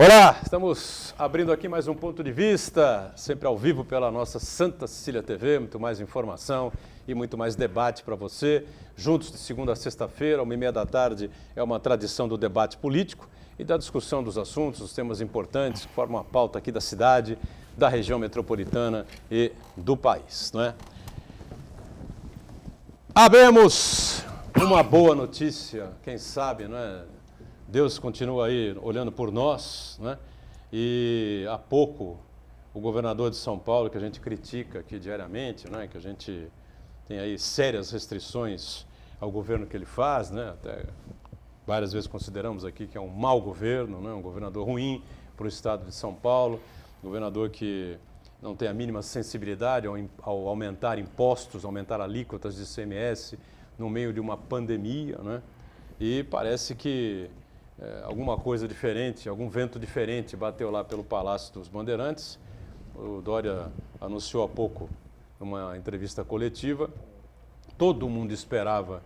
Olá, estamos abrindo aqui mais um ponto de vista, sempre ao vivo pela nossa Santa Cecília TV, muito mais informação e muito mais debate para você. Juntos de segunda a sexta-feira, 1h30 da tarde, é uma tradição do debate político e da discussão dos assuntos, os temas importantes que formam a pauta aqui da cidade, da região metropolitana e do país, não é? Abemos uma boa notícia, quem sabe, não é? Deus continua aí olhando por nós, né? E há pouco o governador de São Paulo, que a gente critica aqui diariamente, né? Que a gente tem aí sérias restrições ao governo que ele faz, né? Até várias vezes consideramos aqui que é um mau governo, né? Um governador ruim para o estado de São Paulo, um governador que não tem a mínima sensibilidade ao aumentar impostos, aumentar alíquotas de ICMS no meio de uma pandemia, né? E parece que alguma coisa diferente, algum vento diferente bateu lá pelo Palácio dos Bandeirantes. O Dória anunciou há pouco numa entrevista coletiva. Todo mundo esperava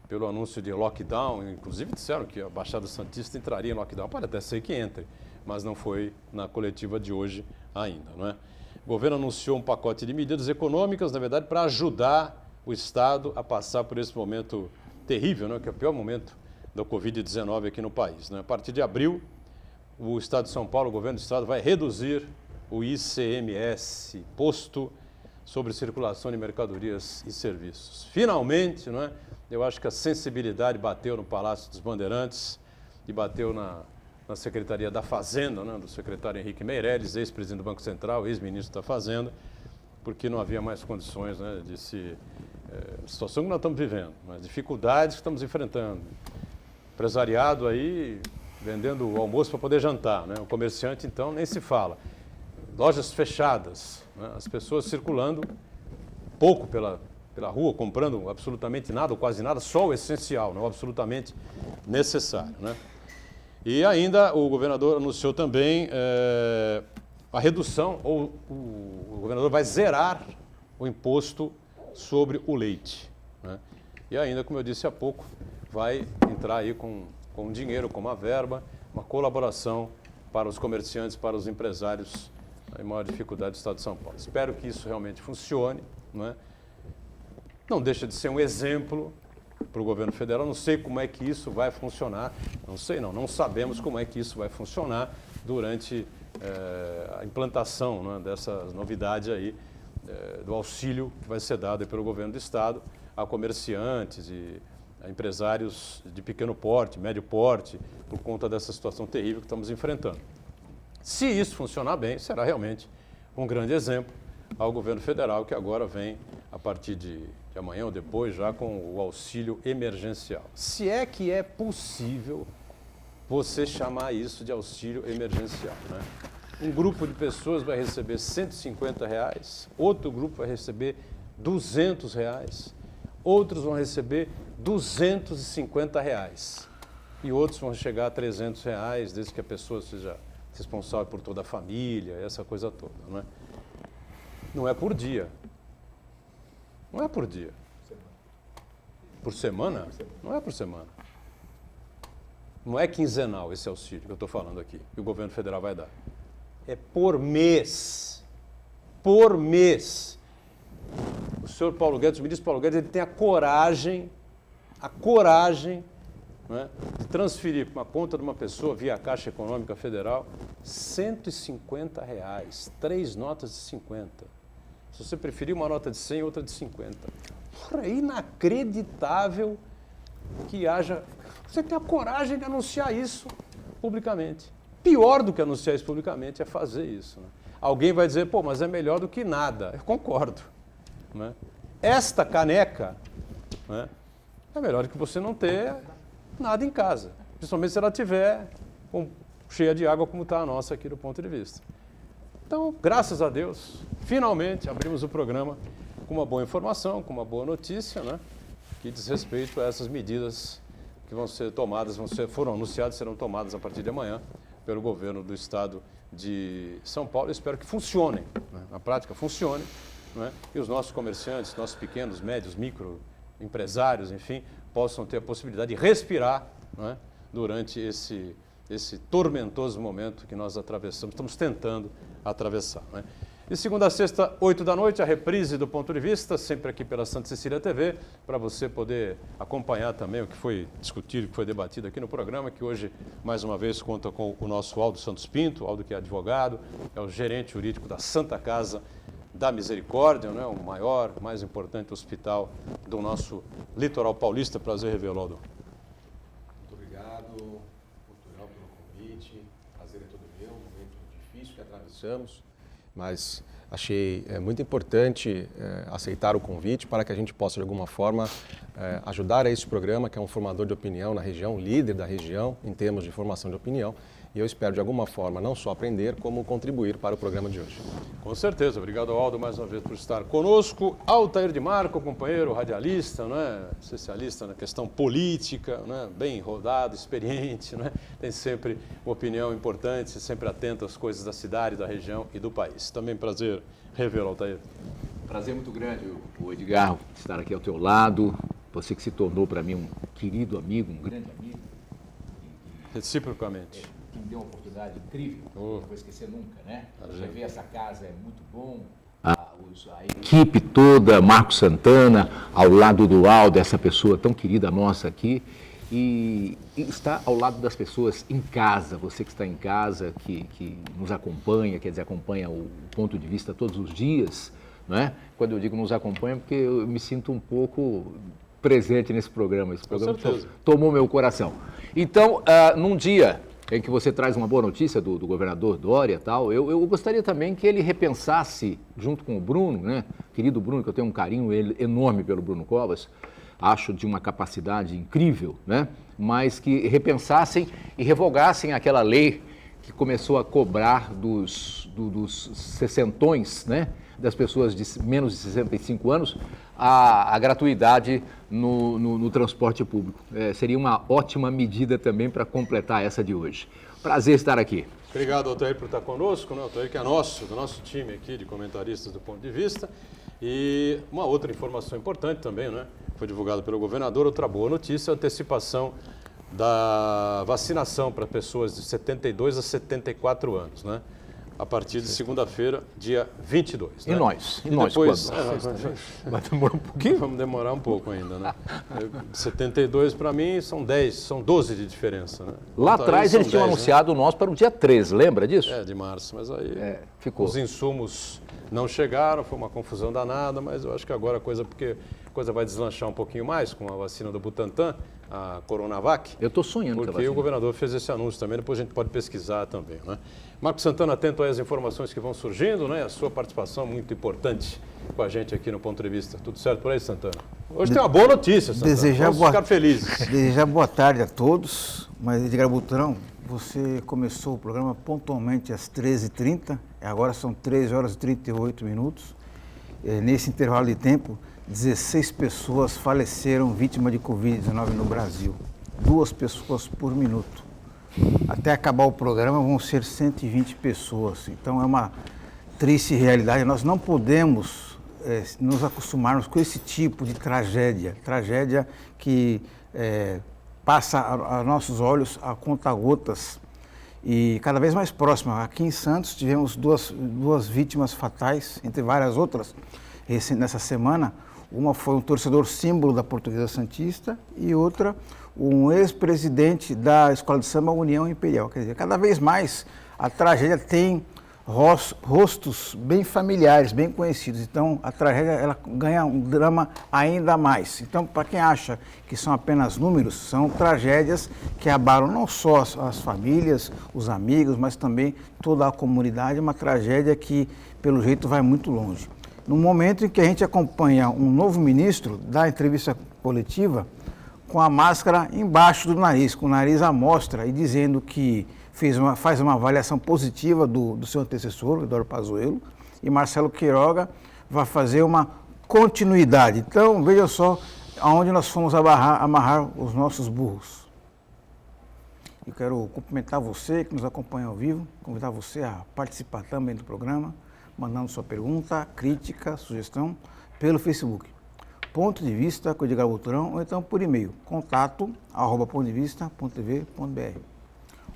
pelo anúncio de lockdown, inclusive disseram que a Baixada Santista entraria em lockdown. Pode até ser que entre, mas não foi na coletiva de hoje ainda, não é? O governo anunciou um pacote de medidas econômicas, na verdade, para ajudar o Estado a passar por esse momento terrível, né? Que é o pior momento da Covid-19 aqui no país, né? A partir de abril, o Estado de São Paulo, o governo do Estado, vai reduzir o ICMS, Imposto sobre Circulação de Mercadorias e Serviços. Finalmente, não é? Eu acho que a sensibilidade bateu no Palácio dos Bandeirantes e bateu na Secretaria da Fazenda, né? Do secretário Henrique Meirelles, ex-presidente do Banco Central, ex-ministro da Fazenda, porque não havia mais condições, né, de a situação que nós estamos vivendo, as dificuldades que estamos enfrentando. Empresariado aí vendendo o almoço para poder jantar, né? O comerciante, então, nem se fala. Lojas fechadas, né? As pessoas circulando pouco pela rua, comprando absolutamente nada ou quase nada, só o essencial, não o absolutamente necessário, né? E ainda o governador anunciou também a redução, ou o governador vai zerar o imposto sobre o leite, né? E ainda, como eu disse há pouco, vai entrar aí com dinheiro, com uma verba, uma colaboração para os comerciantes, para os empresários em maior dificuldade do Estado de São Paulo. Espero que isso realmente funcione, não é? Não deixa de ser um exemplo para o governo federal. Não sei como é que isso vai funcionar, não sabemos como é que isso vai funcionar durante a implantação, né, dessa novidade aí, do auxílio que vai ser dado pelo governo do Estado a comerciantes e a empresários de pequeno porte, médio porte, por conta dessa situação terrível que estamos enfrentando. Se isso funcionar bem, será realmente um grande exemplo ao governo federal, que agora vem, a partir de amanhã ou depois, já com o auxílio emergencial. Se é que é possível você chamar isso de auxílio emergencial, né? Um grupo de pessoas vai receber R$150, outro grupo vai receber R$200, outros vão receber R$250 e outros vão chegar a R$300, desde que a pessoa seja responsável por toda a família, essa coisa toda, não é? Não é por dia. Não é por dia. Por semana? Não é por semana. Não é quinzenal esse auxílio que eu estou falando aqui, que o governo federal vai dar. É por mês. Por mês. O senhor Paulo Guedes, o ministro Paulo Guedes, ele tem a coragem, né, de transferir para uma conta de uma pessoa via Caixa Econômica Federal R$150, 3 notas de 50. Se você preferir, uma nota de 100 e outra de 50. É inacreditável que haja... Você tem a coragem de anunciar isso publicamente. Pior do que anunciar isso publicamente é fazer isso, né? Alguém vai dizer, pô, mas é melhor do que nada. Eu concordo, né? Esta caneca, né, é melhor do que você não ter nada em casa, principalmente se ela estiver cheia de água, como está a nossa aqui do ponto de vista. Então, graças a Deus, finalmente abrimos o programa com uma boa informação, com uma boa notícia, né, que diz respeito a essas medidas que vão ser tomadas, foram anunciadas, serão tomadas a partir de amanhã pelo governo do Estado de São Paulo. Eu espero que funcionem, né, na prática funcionem, né, e os nossos comerciantes, nossos pequenos, médios, micro empresários, enfim, possam ter a possibilidade de respirar, né, durante esse tormentoso momento que nós atravessamos, estamos tentando atravessar, né? De segunda a sexta, 8 da noite, a reprise do Ponto de Vista, sempre aqui pela Santa Cecília TV, para você poder acompanhar também o que foi discutido, o que foi debatido aqui no programa, que hoje, mais uma vez, conta com o nosso Aldo Santos Pinto, Aldo que é advogado, é o gerente jurídico da Santa Casa da Misericórdia, né? O maior, mais importante hospital do nosso litoral paulista. Prazer revê-lo, Aldo. Muito obrigado, Portugal, pelo convite. Prazer é todo meu, um momento difícil que atravessamos, mas achei muito importante aceitar o convite para que a gente possa, de alguma forma, ajudar a esse programa, que é um formador de opinião na região, líder da região em termos de formação de opinião. E eu espero, de alguma forma, não só aprender, como contribuir para o programa de hoje. Com certeza. Obrigado, Aldo, mais uma vez por estar conosco. Altair de Marco, companheiro radialista, né? Especialista na questão política, né? Bem rodado, experiente, né? Tem sempre uma opinião importante, sempre atento às coisas da cidade, da região e do país. Também prazer revê-lo, Altair. Prazer muito grande, o Edgar, estar aqui ao teu lado. Você que se tornou para mim um querido amigo, um grande amigo. Reciprocamente. Que me deu uma oportunidade incrível, não vou esquecer nunca, né? Você vê essa casa, é muito bom. A equipe toda, Marcos Santana, ao lado do Aldo, essa pessoa tão querida nossa aqui. E está ao lado das pessoas em casa, você que está em casa, que nos acompanha, quer dizer, acompanha o Ponto de Vista todos os dias, não é? Quando eu digo nos acompanha, porque eu me sinto um pouco presente nesse programa. Esse programa tomou meu coração. Então, num dia em que você traz uma boa notícia do governador Dória e tal, eu gostaria também que ele repensasse, junto com o Bruno, né? Querido Bruno, que eu tenho um carinho enorme pelo Bruno Covas, acho de uma capacidade incrível, né? Mas que repensassem e revogassem aquela lei que começou a cobrar dos sessentões, né? Das pessoas de menos de 65 anos, a gratuidade no transporte público. Seria uma ótima medida também para completar essa de hoje. Prazer estar aqui. Obrigado, Altair, por estar conosco, né? Altair, que é do nosso time aqui de comentaristas do Ponto de Vista. E uma outra informação importante também, né? Foi divulgado pelo governador, outra boa notícia, a antecipação da vacinação para pessoas de 72 a 74 anos, né? A partir de segunda-feira, dia 22. E né? nós? E depois, vai demorar um pouquinho? Vamos demorar um pouco ainda, né? 72 para mim são 12 de diferença, né? Lá atrás eles tinham anunciado o nosso para o dia 13, lembra disso? De março, mas aí ficou. Os insumos não chegaram, foi uma confusão danada, mas eu acho que agora a coisa vai deslanchar um pouquinho mais com a vacina do Butantan, a Coronavac. Eu estou sonhando com a vacina. Porque o governador fez esse anúncio também, depois a gente pode pesquisar também, né? Marcos Santana, atento às informações que vão surgindo, né? A sua participação muito importante com a gente aqui no Ponto de Vista. Tudo certo por aí, Santana? Hoje tem uma boa notícia, Santana. Vamos ficar felizes. Desejar boa tarde a todos, mas Edgar Butrão, você começou o programa pontualmente às 13h30, agora são 13h38. Nesse intervalo de tempo, 16 pessoas faleceram vítimas de Covid-19 no Brasil. 2 pessoas por minuto. Até acabar o programa vão ser 120 pessoas. Então é uma triste realidade. Nós não podemos nos acostumarmos com esse tipo de tragédia. Tragédia que passa a nossos olhos a conta-gotas e cada vez mais próxima. Aqui em Santos tivemos duas vítimas fatais, entre várias outras, nessa semana. Uma foi um torcedor símbolo da Portuguesa Santista e outra um ex-presidente da Escola de Samba União Imperial. Quer dizer, cada vez mais a tragédia tem rostos bem familiares, bem conhecidos. Então, a tragédia ela ganha um drama ainda mais. Então, para quem acha que são apenas números, são tragédias que abalam não só as famílias, os amigos, mas também toda a comunidade. É uma tragédia que, pelo jeito, vai muito longe. No momento em que a gente acompanha um novo ministro dar entrevista coletiva com a máscara embaixo do nariz, com o nariz à mostra e dizendo que faz uma avaliação positiva do seu antecessor, Eduardo Pazuello, e Marcelo Queiroga vai fazer uma continuidade. Então, veja só aonde nós fomos amarrar os nossos burros. Eu quero cumprimentar você que nos acompanha ao vivo, convidar você a participar também do programa, mandando sua pergunta, crítica, sugestão pelo Facebook. Ponto de Vista com Edgar Butrão, ou então por e-mail, contato@pontodevista.tv.br.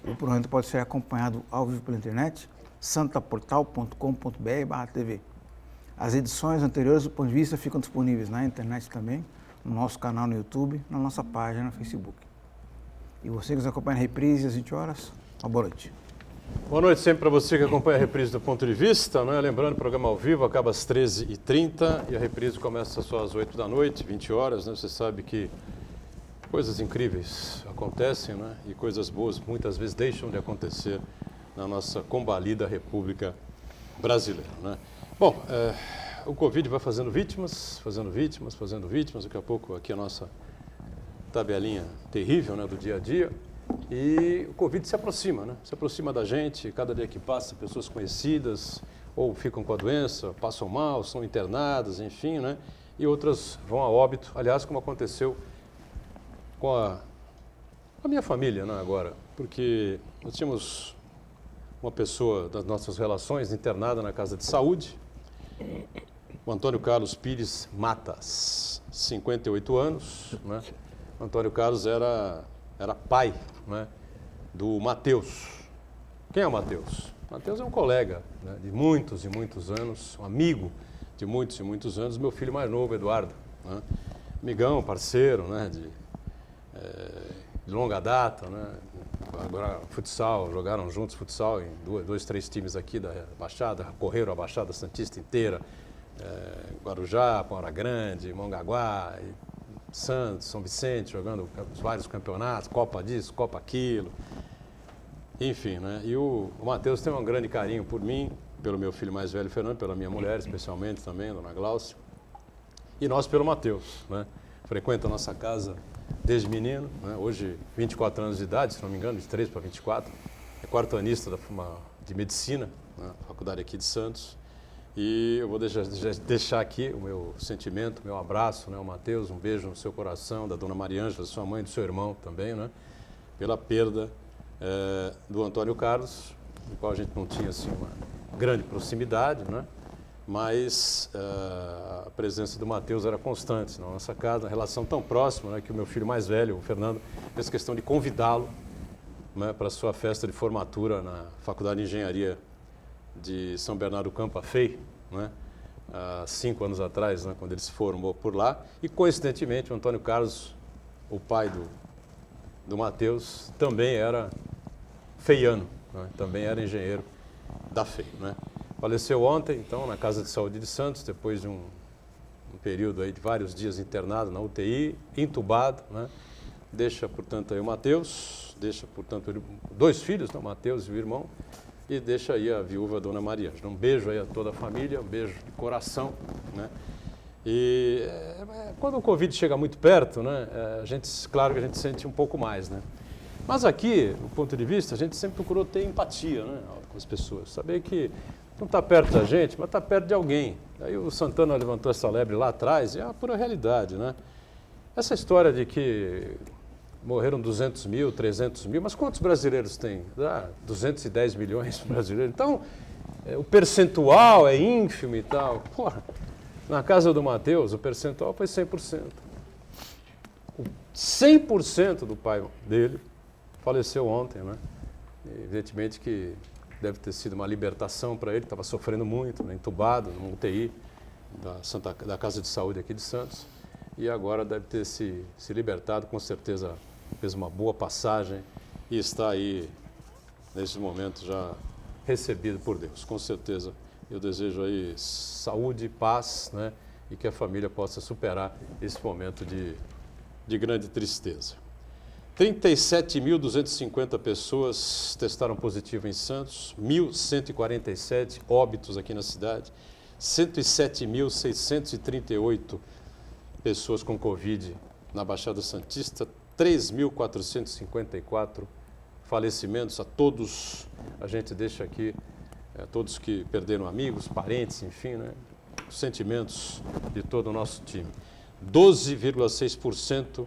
O programa pode ser acompanhado ao vivo pela internet, santaportal.com.br/tv. As edições anteriores do Ponto de Vista ficam disponíveis na internet também, no nosso canal no YouTube, na nossa página no Facebook. E você que nos acompanha na reprise às 20 horas, uma boa noite. Boa noite sempre para você que acompanha a reprise do Ponto de Vista, né? Lembrando, o programa ao vivo acaba às 13h30 e a reprise começa só às 8 da noite, 20 horas, né? Você sabe que coisas incríveis acontecem, né? E coisas boas muitas vezes deixam de acontecer na nossa combalida República Brasileira, né? Bom, o Covid vai fazendo vítimas, daqui a pouco aqui a nossa tabelinha terrível, né, do dia a dia, e o Covid se aproxima, né? Se aproxima da gente, cada dia que passa, pessoas conhecidas ou ficam com a doença, passam mal, são internadas, enfim, né? E outras vão a óbito, aliás, como aconteceu com a minha família, né, agora, porque nós tínhamos uma pessoa das nossas relações internada na casa de saúde, o Antônio Carlos Pires Matas, 58 anos, né? O Antônio Carlos era pai, né, do Matheus. Quem é o Matheus? Matheus é um colega, né, de muitos e muitos anos, um amigo de muitos e muitos anos, meu filho mais novo, Eduardo, né? Amigão, parceiro, né, de longa data, né? Agora futsal, jogaram juntos futsal em dois, três times aqui da Baixada, correram a Baixada Santista inteira, Guarujá, Palmeira Grande, Mongaguá, Santos, São Vicente, jogando vários campeonatos, Copa disso, Copa aquilo, enfim, né? E o Matheus tem um grande carinho por mim, pelo meu filho mais velho, Fernando, pela minha mulher, especialmente também, Dona Glaucia, e nós pelo Matheus, né? Frequenta a nossa casa desde menino, né? Hoje 24 anos de idade, se não me engano, de 23 para 24, é quarto-anista de medicina, né? Faculdade aqui de Santos. E eu vou deixar aqui o meu sentimento, o meu abraço, né, ao Matheus, um beijo no seu coração, da dona Mariângela, sua mãe, do seu irmão também, né, pela perda do Antônio Carlos, do qual a gente não tinha assim, uma grande proximidade, né, mas a presença do Matheus era constante na nossa casa, uma relação tão próxima, né, que o meu filho mais velho, o Fernando, fez questão de convidá-lo, né, para a sua festa de formatura na Faculdade de Engenharia de São Bernardo do Campo, a FEI, né? Há 5 anos atrás, né, quando ele se formou por lá. E, coincidentemente, o Antônio Carlos, o pai do Matheus, também era feiano, né? Também era engenheiro da FEI, né? Faleceu ontem, então, na Casa de Saúde de Santos, depois de um período aí de vários dias internado na UTI, entubado, né? Deixa, portanto, aí o Matheus, deixa, portanto, 2 filhos, né, o Matheus e o irmão, e deixa aí a viúva Dona Maria. Um beijo aí a toda a família, um beijo de coração, né? E quando o Covid chega muito perto, né, claro que a gente sente um pouco mais, né? Mas aqui, do ponto de vista, a gente sempre procurou ter empatia, né, com as pessoas. Saber que não está perto da gente, mas está perto de alguém. Aí o Santana levantou essa lebre lá atrás, e é a pura realidade, né? Essa história de que morreram 200 mil, 300 mil, mas quantos brasileiros tem? 210 milhões de brasileiros. Então, o percentual é ínfimo e tal. Porra, na casa do Matheus, o percentual foi 100%. 100% do pai dele faleceu ontem, né? E, evidentemente que deve ter sido uma libertação para ele, estava sofrendo muito, né? Entubado, no UTI da Casa de Saúde aqui de Santos. E agora deve ter se libertado, com certeza fez uma boa passagem e está aí, nesse momento, já recebido por Deus. Com certeza, eu desejo aí saúde, paz, né? E que a família possa superar esse momento de grande tristeza. 37.250 pessoas testaram positivo em Santos, 1.147 óbitos aqui na cidade, 107.638 pessoas com Covid na Baixada Santista, 3.454 falecimentos. A todos, a gente deixa aqui, todos que perderam amigos, parentes, enfim, né, os sentimentos de todo o nosso time. 12,6%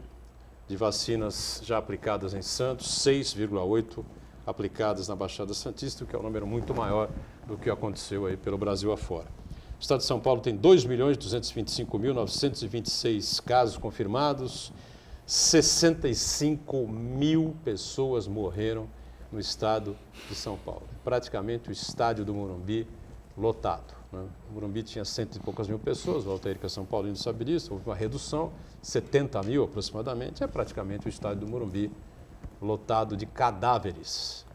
de vacinas já aplicadas em Santos, 6,8% aplicadas na Baixada Santista, que é um número muito maior do que aconteceu aí pelo Brasil afora. O Estado de São Paulo tem 2.225.926 casos confirmados, 65 mil pessoas morreram no estado de São Paulo. Praticamente o estádio do Morumbi lotado, né? O Morumbi tinha 100 e poucas mil pessoas, o Altair, que é São Paulino, sabe disso, houve uma redução, 70 mil aproximadamente, é praticamente o estádio do Morumbi lotado de cadáveres.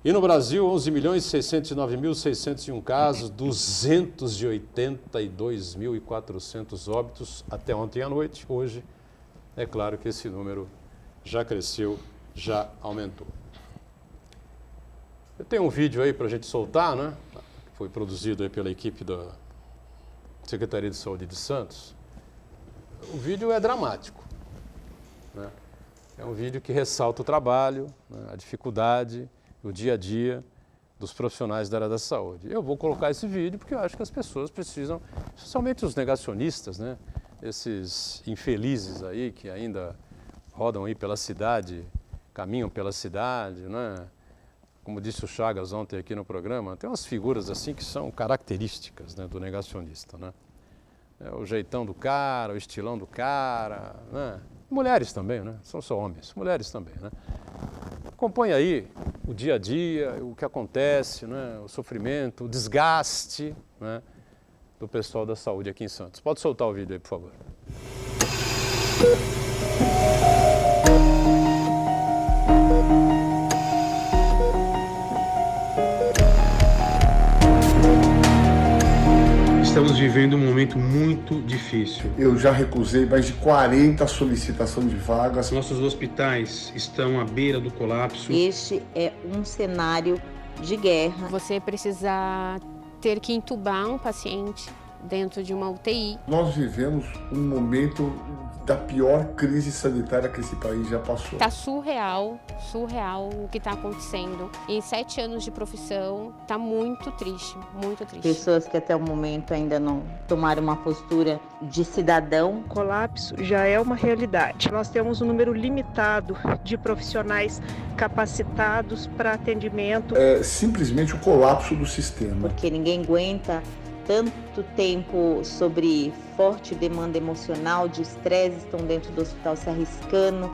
E no Brasil, 11.609.601 casos, 282.400 óbitos até ontem à noite. Hoje, é claro que esse número já cresceu, já aumentou. Eu tenho um vídeo aí para a gente soltar, né? Foi produzido aí pela equipe da Secretaria de Saúde de Santos. O vídeo é dramático, né? É um vídeo que ressalta o trabalho, né, a dificuldade, o dia a dia dos profissionais da área da saúde. Eu vou colocar esse vídeo porque eu acho que as pessoas precisam, especialmente os negacionistas, né, esses infelizes aí que ainda rodam aí pela cidade, caminham pela cidade, né? Como disse o Chagas ontem aqui no programa, tem umas figuras assim que são características, né, do negacionista, né? É o jeitão do cara, o estilão do cara, né? Mulheres também, né? São só homens, mulheres também, né? Acompanhe aí o dia a dia, o que acontece, né? O sofrimento, o desgaste, né, do pessoal da saúde aqui em Santos. Pode soltar o vídeo aí, por favor. Estamos vivendo um momento muito difícil. Eu já recusei mais de 40 solicitações de vagas. Nossos hospitais estão à beira do colapso. Este é um cenário de guerra. Você precisa ter que entubar um paciente dentro de uma UTI. Nós vivemos um momento da pior crise sanitária que esse país já passou. Tá surreal o que está acontecendo. Em 7 anos de profissão, tá muito triste, muito triste. Pessoas que até o momento ainda não tomaram uma postura de cidadão. O colapso já é uma realidade. Nós temos um número limitado de profissionais capacitados para atendimento. É simplesmente o colapso do sistema. Porque ninguém aguenta tanto tempo sobre forte demanda emocional, de estresse, estão dentro do hospital se arriscando,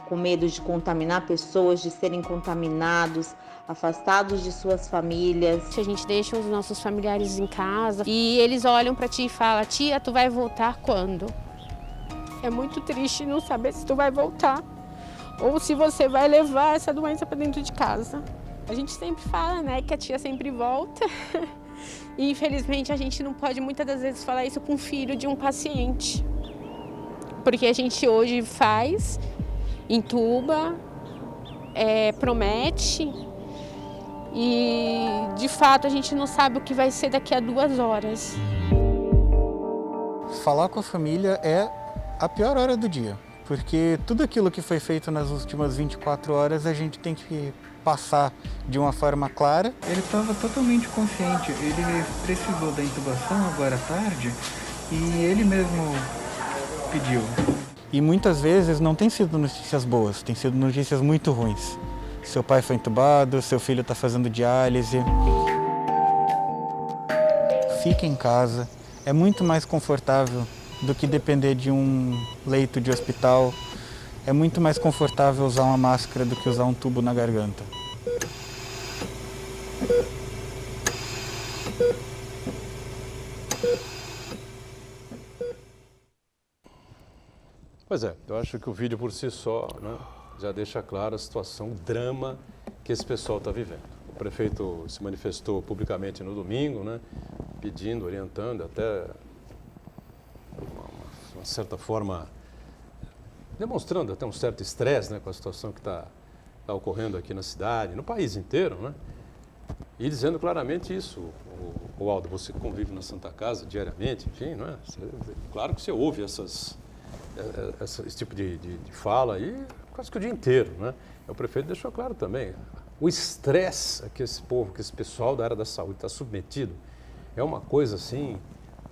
com medo de contaminar pessoas, de serem contaminados, afastados de suas famílias. A gente deixa os nossos familiares em casa e eles olham para ti e falam: tia, tu vai voltar quando? É muito triste não saber se tu vai voltar ou se você vai levar essa doença para dentro de casa. A gente sempre fala, né, que a tia sempre volta. E infelizmente a gente não pode muitas das vezes falar isso com o filho de um paciente. Porque a gente hoje faz, entuba, promete e de fato a gente não sabe o que vai ser daqui a 2 horas. Falar com a família é a pior hora do dia, porque tudo aquilo que foi feito nas últimas 24 horas a gente tem que passar de uma forma clara. Ele estava totalmente consciente, ele precisou da intubação agora à tarde e ele mesmo pediu. E muitas vezes não tem sido notícias boas, tem sido notícias muito ruins. Seu pai foi entubado, seu filho está fazendo diálise. Fique em casa, é muito mais confortável do que depender de um leito de hospital. É muito mais confortável usar uma máscara do que usar um tubo na garganta. Pois é, eu acho que o vídeo por si só, né, já deixa claro a situação, o drama que esse pessoal está vivendo. O prefeito se manifestou publicamente no domingo, né, pedindo, orientando, até uma certa forma, demonstrando até um certo estresse, né, com a situação que está ocorrendo aqui na cidade, no país inteiro, né? E dizendo claramente isso. O Aldo, você convive na Santa Casa diariamente, enfim, não é? Claro que você ouve esse tipo de fala aí quase que o dia inteiro, né? O prefeito deixou claro também, o estresse a que esse povo, que esse pessoal da área da saúde está submetido é uma coisa assim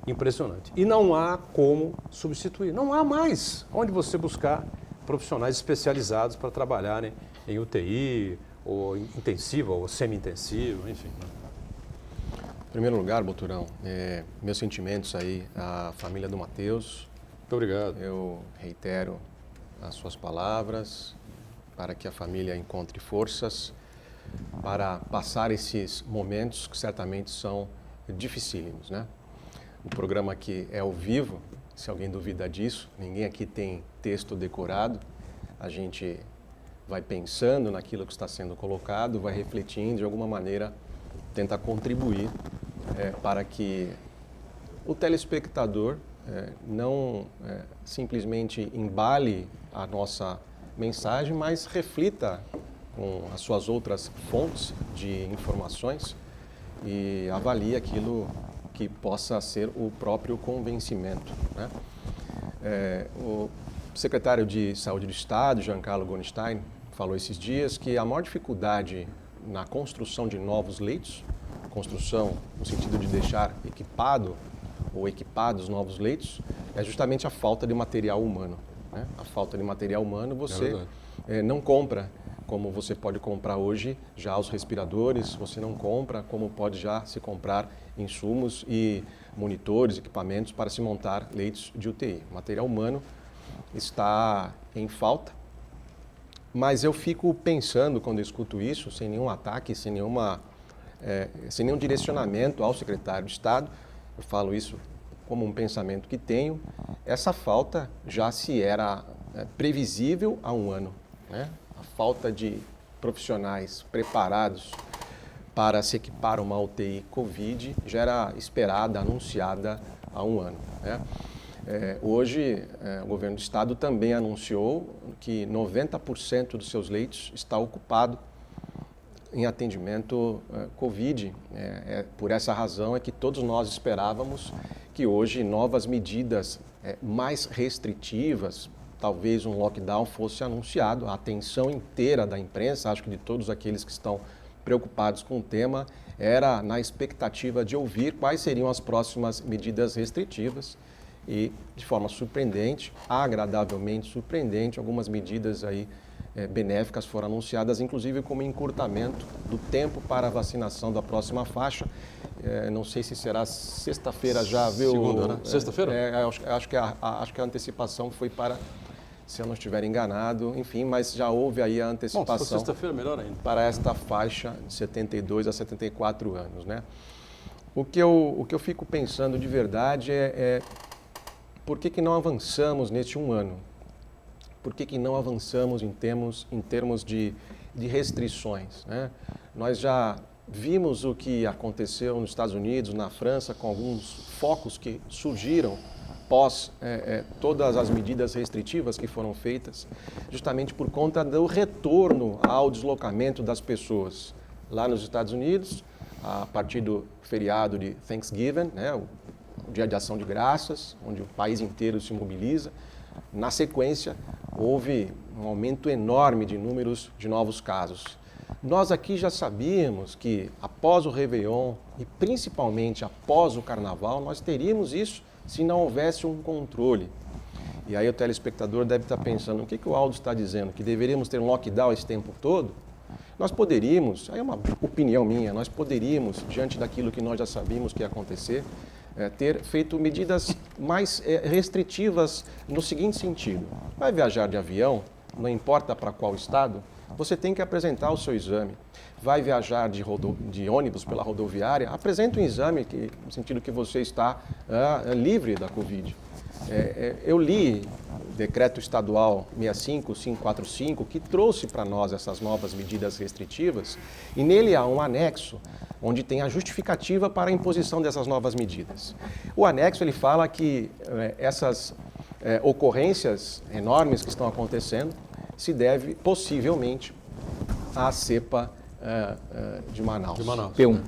impressionante. E não há como substituir. Não há mais onde você buscar profissionais especializados para trabalharem em UTI, ou intensiva, ou semi-intensiva, enfim. Em primeiro lugar, Boturão, meus sentimentos aí à família do Matheus. Muito obrigado. Eu reitero as suas palavras, para que a família encontre forças para passar esses momentos que certamente são dificílimos, né? O programa aqui é ao vivo, se alguém duvida disso, ninguém aqui tem texto decorado, a gente vai pensando naquilo que está sendo colocado, vai refletindo, de alguma maneira tenta contribuir para que o telespectador não simplesmente embale a nossa mensagem, mas reflita com as suas outras fontes de informações e avalie aquilo que possa ser o próprio convencimento, né? O secretário de Saúde do Estado, Giancarlo Gorenstein, falou esses dias que a maior dificuldade na construção de novos leitos, construção no sentido de deixar equipado ou equipados novos leitos, é justamente a falta de material humano, né? A falta de material humano você não compra, como você pode comprar hoje já os respiradores, você não compra como pode já se comprar insumos e monitores, equipamentos para se montar leitos de UTI. O material humano está em falta, mas eu fico pensando quando eu escuto isso, sem nenhum ataque, sem nenhum direcionamento ao secretário de Estado, eu falo isso como um pensamento que tenho, essa falta já se era previsível há um ano, né? A falta de profissionais preparados para se equipar uma UTI Covid já era esperada, anunciada há um ano, né? Hoje, o governo do estado também anunciou que 90% dos seus leitos está ocupado em atendimento Covid. Por essa razão é que todos nós esperávamos que hoje novas medidas mais restritivas, talvez um lockdown fosse anunciado. A atenção inteira da imprensa, acho que de todos aqueles que estão preocupados com o tema, era na expectativa de ouvir quais seriam as próximas medidas restritivas. E, de forma surpreendente, agradavelmente surpreendente, algumas medidas aí benéficas foram anunciadas, inclusive como encurtamento do tempo para a vacinação da próxima faixa. Não sei se será sexta-feira já, viu? Segunda, né? Sexta-feira? Acho que a antecipação foi para, se eu não estiver enganado, enfim, mas já houve aí a antecipação. Bom, se for sexta-feira, melhor ainda. Para esta faixa de 72 a 74 anos, né? O que eu fico pensando de verdade por que não avançamos neste um ano? Por que não avançamos em termos de restrições, né? Nós já vimos o que aconteceu nos Estados Unidos, na França, com alguns focos que surgiram após todas as medidas restritivas que foram feitas, justamente por conta do retorno ao deslocamento das pessoas. Lá nos Estados Unidos, a partir do feriado de Thanksgiving, né, o Dia de Ação de Graças, onde o país inteiro se mobiliza. Na sequência, houve um aumento enorme de números de novos casos. Nós aqui já sabíamos que após o Réveillon e principalmente após o Carnaval, nós teríamos isso se não houvesse um controle. E aí o telespectador deve estar pensando, o que o Aldo está dizendo? Que deveríamos ter um lockdown esse tempo todo? Nós poderíamos, aí é uma opinião minha, nós poderíamos, diante daquilo que nós já sabíamos que ia acontecer, ter feito medidas mais restritivas no seguinte sentido. Vai viajar de avião, não importa para qual estado, você tem que apresentar o seu exame. Vai viajar de ônibus pela rodoviária, apresenta um exame no sentido que você está livre da Covid. Eu li o decreto estadual 65545, que trouxe para nós essas novas medidas restritivas, e nele há um anexo onde tem a justificativa para a imposição dessas novas medidas. O anexo ele fala que essas ocorrências enormes que estão acontecendo se deve possivelmente à cepa de Manaus. P1.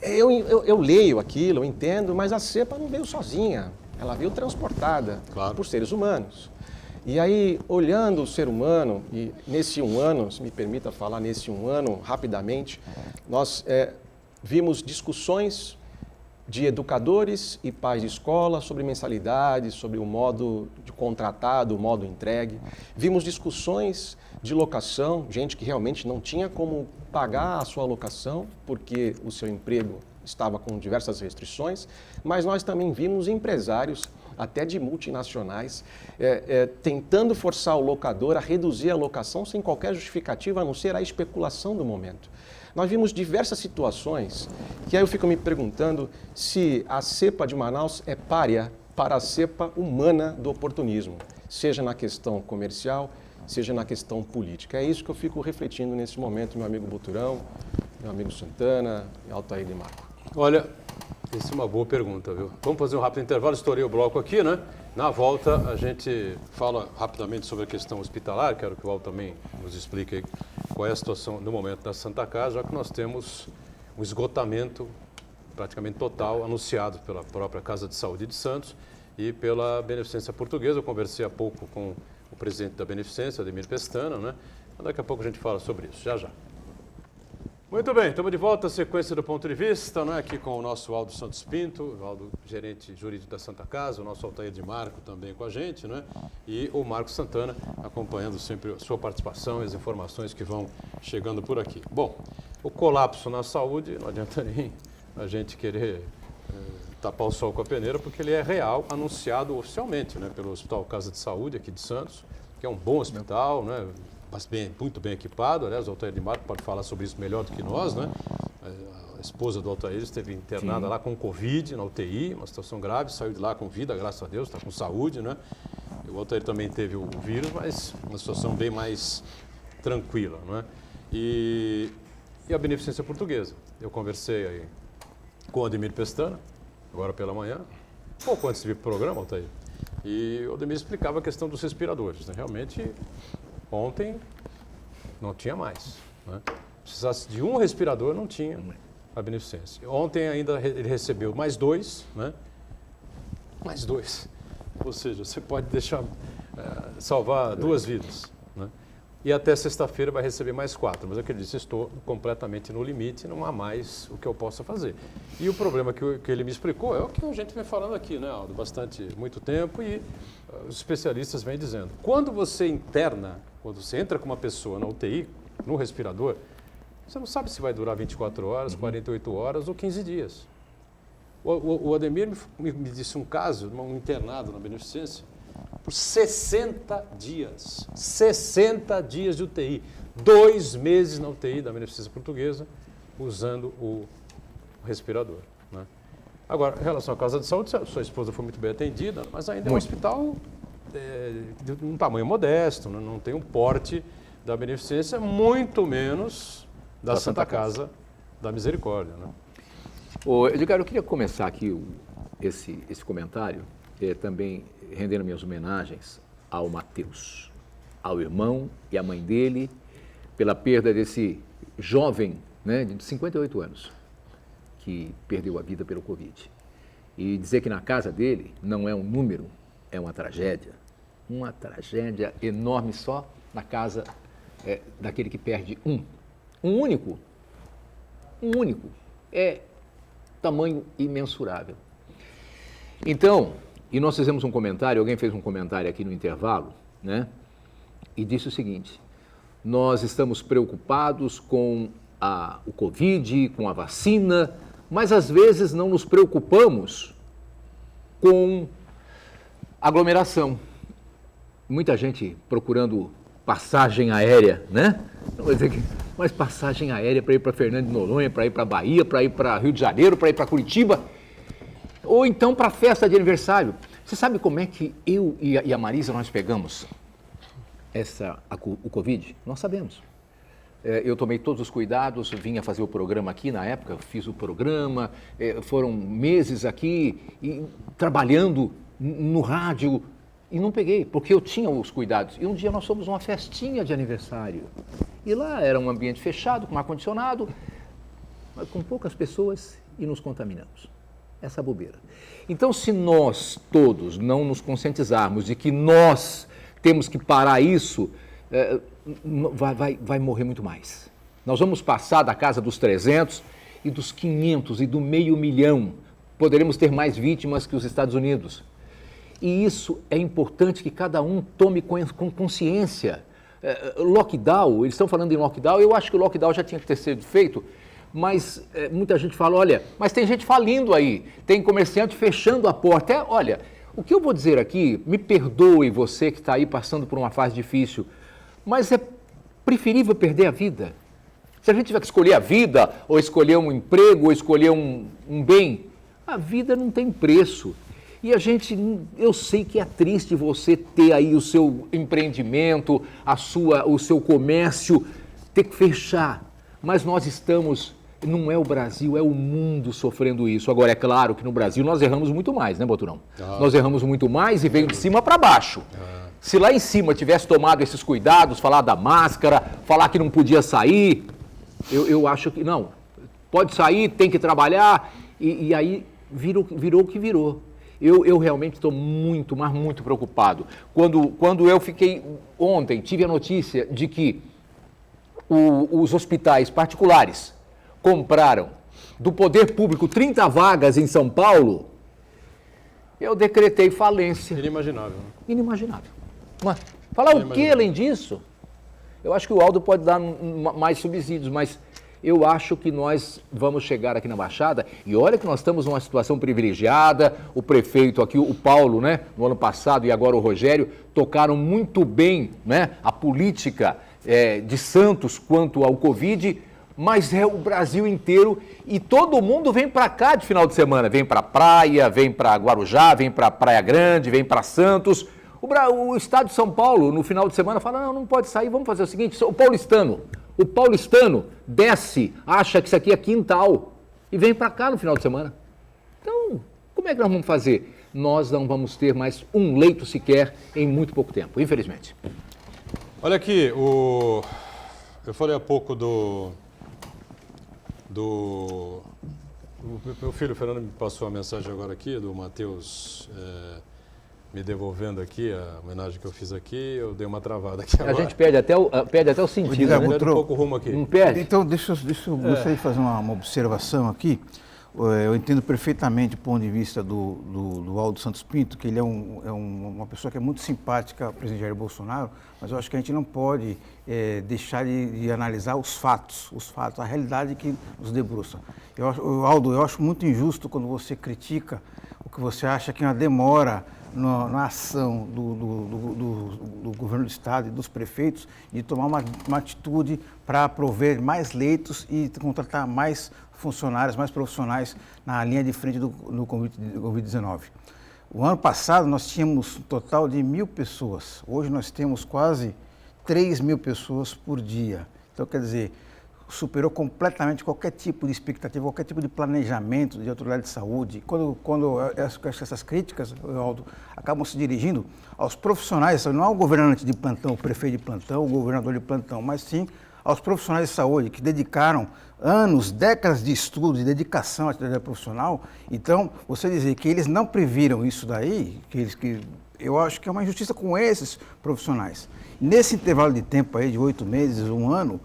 Eu leio aquilo, eu entendo, mas a cepa não veio sozinha. Ela veio transportada por seres humanos. E aí, olhando o ser humano, e nesse um ano, se me permita falar nesse um ano, rapidamente, nós vimos discussões de educadores e pais de escola sobre mensalidades, sobre o modo de contratado, o modo entregue. Vimos discussões de locação, gente que realmente não tinha como pagar a sua locação, porque o seu emprego estava com diversas restrições, mas nós também vimos empresários até de multinacionais, tentando forçar o locador a reduzir a locação sem qualquer justificativa, a não ser a especulação do momento. Nós vimos diversas situações que aí eu fico me perguntando se a cepa de Manaus é pária para a cepa humana do oportunismo, seja na questão comercial, seja na questão política. É isso que eu fico refletindo nesse momento, meu amigo Boturão, meu amigo Santana, Altair e Marco. Olha, essa é uma boa pergunta, viu? Vamos fazer um rápido intervalo, estourei o bloco aqui, né? Na volta a gente fala rapidamente sobre a questão hospitalar, quero que o Alto também nos explique aí qual é a situação no momento da Santa Casa, já que nós temos um esgotamento praticamente total anunciado pela própria Casa de Saúde de Santos e pela Beneficência Portuguesa. Eu conversei há pouco com o presidente da Beneficência, Ademir Pestana, né? Daqui a pouco a gente fala sobre isso, já já. Muito bem, estamos de volta à sequência do Ponto de Vista, né? Aqui com o nosso Aldo Santos Pinto, o Aldo, gerente jurídico da Santa Casa, o nosso Altair de Marco também com a gente, né? E o Marco Santana acompanhando sempre a sua participação e as informações que vão chegando por aqui. Bom, o colapso na saúde, não adianta nem a gente querer tapar o sol com a peneira, porque ele é real, anunciado oficialmente, né? Pelo Hospital Casa de Saúde aqui de Santos, que é um bom hospital, né? Mas muito bem equipado, aliás, o Altair de Marco pode falar sobre isso melhor do que nós, né? A esposa do Altair esteve internada lá com Covid, na UTI, uma situação grave, saiu de lá com vida, graças a Deus, está com saúde, né? O Altair também teve o vírus, mas uma situação bem mais tranquila, né? E a Beneficência Portuguesa. Eu conversei aí com o Ademir Pestana, agora pela manhã, pouco antes de vir para o programa, Altair, e o Ademir explicava a questão dos respiradores, né? Realmente, ontem não tinha mais, né? Precisasse de um respirador, não tinha a Beneficência. Ontem ainda ele recebeu mais 2, né? Mais 2. Ou seja, você pode deixar, salvar 2 vidas, né? E até sexta-feira vai receber mais 4. Mas é o que ele disse, estou completamente no limite, não há mais o que eu possa fazer. E o problema que ele me explicou é o que a gente vem falando aqui, né, Aldo? Muito tempo, e os especialistas vêm dizendo. Quando você entra com uma pessoa na UTI, no respirador, você não sabe se vai durar 24 horas, 48 horas ou 15 dias. O Ademir me disse um caso, um internado na Beneficência, por 60 dias. 60 dias de UTI. 2 meses na UTI da Beneficência Portuguesa, usando o respirador, né? Agora, em relação à Casa de Saúde, sua esposa foi muito bem atendida, mas ainda é um hospital de um tamanho modesto, né? Não tem um porte da Beneficência, muito menos da Santa Casa da Misericórdia, né? Edgar, eu queria começar aqui esse comentário, também rendendo minhas homenagens ao Mateus, ao irmão e à mãe dele, pela perda desse jovem, né, de 58 anos, que perdeu a vida pelo Covid. E dizer que na casa dele não é um número, é uma tragédia enorme só na casa daquele que perde um único, é tamanho imensurável. Então, e nós fizemos um comentário, alguém fez um comentário aqui no intervalo, né? E disse o seguinte: nós estamos preocupados com o Covid, com a vacina, mas às vezes não nos preocupamos com aglomeração. Muita gente procurando passagem aérea, né? Mas passagem aérea para ir para Fernando de Noronha, para ir para Bahia, para ir para Rio de Janeiro, para ir para Curitiba, ou então para a festa de aniversário. Você sabe como é que eu e a Marisa nós pegamos o Covid? Nós sabemos. Eu tomei todos os cuidados, vinha fazer o programa aqui na época, fiz o programa, foram meses aqui trabalhando no rádio e não peguei, porque eu tinha os cuidados. E um dia nós fomos uma festinha de aniversário e lá era um ambiente fechado, com ar-condicionado, mas com poucas pessoas e nos contaminamos. Essa bobeira. Então, se nós todos não nos conscientizarmos de que nós temos que parar isso, vai morrer muito mais. Nós vamos passar da casa dos 300 e dos 500 e do 500 mil. Poderemos ter mais vítimas que os Estados Unidos. E isso é importante que cada um tome com consciência. Lockdown, eles estão falando em lockdown, eu acho que o lockdown já tinha que ter sido feito, mas muita gente fala, olha, mas tem gente falindo aí, tem comerciante fechando a porta. Olha, O que eu vou dizer aqui, me perdoe você que está aí passando por uma fase difícil, mas é preferível perder a vida. Se a gente tiver que escolher a vida, ou escolher um emprego, ou escolher um bem, a vida não tem preço. E eu sei que é triste você ter aí o seu empreendimento, o seu comércio, ter que fechar. Mas nós estamos, não é o Brasil, é o mundo sofrendo isso. Agora, é claro que no Brasil nós erramos muito mais, né, Boturão? Nós erramos muito mais e veio de cima para baixo. Se lá em cima tivesse tomado esses cuidados, falar da máscara, falar que não podia sair, eu acho que não. Pode sair, tem que trabalhar, e aí virou o que virou. Eu realmente estou muito, mas muito preocupado. Quando eu fiquei ontem, tive a notícia de que os hospitais particulares compraram do poder público 30 vagas em São Paulo, eu decretei falência. Inimaginável. Inimaginável. Falar o que além disso? Eu acho que o Aldo pode dar mais subsídios, mas eu acho que nós vamos chegar aqui na Baixada, e olha que nós estamos numa situação privilegiada, o prefeito aqui, o Paulo, né, no ano passado, e agora o Rogério, tocaram muito bem, né, a política de Santos quanto ao Covid, mas é o Brasil inteiro e todo mundo vem para cá de final de semana, vem para praia, vem para Guarujá, vem para Praia Grande, vem para Santos. O estado de São Paulo, no final de semana, fala, não pode sair, vamos fazer o seguinte, o paulistano desce, acha que isso aqui é quintal e vem para cá no final de semana. Então, como é que nós vamos fazer? Nós não vamos ter mais um leito sequer em muito pouco tempo, infelizmente. Olha aqui, eu falei há pouco do meu filho, o Fernando, me passou uma mensagem agora aqui, do Matheus, me devolvendo aqui a homenagem que eu fiz aqui, eu dei uma travada aqui agora. A gente perde até o sentido, né? Perde um pouco o rumo aqui. Não perde? Então, deixa eu gostaria de fazer uma observação aqui. Eu entendo perfeitamente o ponto de vista do Aldo Santos Pinto, que ele é uma pessoa que é muito simpática ao presidente Jair Bolsonaro, mas eu acho que a gente não pode deixar de analisar os fatos, a realidade que nos debruça. Aldo, eu acho muito injusto quando você critica o que você acha que é uma demora na ação do governo do Estado e dos prefeitos de tomar uma atitude para prover mais leitos e contratar mais funcionários, mais profissionais na linha de frente do Covid-19. O ano passado nós tínhamos um total de 1.000 pessoas, hoje nós temos quase 3.000 pessoas por dia. Então, quer dizer, superou completamente qualquer tipo de expectativa, qualquer tipo de planejamento de autoridade de saúde. Quando essas críticas, Aldo, acabam se dirigindo aos profissionais, não ao governante de plantão, o prefeito de plantão, o governador de plantão, mas sim aos profissionais de saúde que dedicaram anos, décadas de estudo, de dedicação à atividade profissional. Então, você dizer que eles não previram isso daí, eu acho que é uma injustiça com esses profissionais. Nesse intervalo de tempo aí de 8 meses, 1 ano,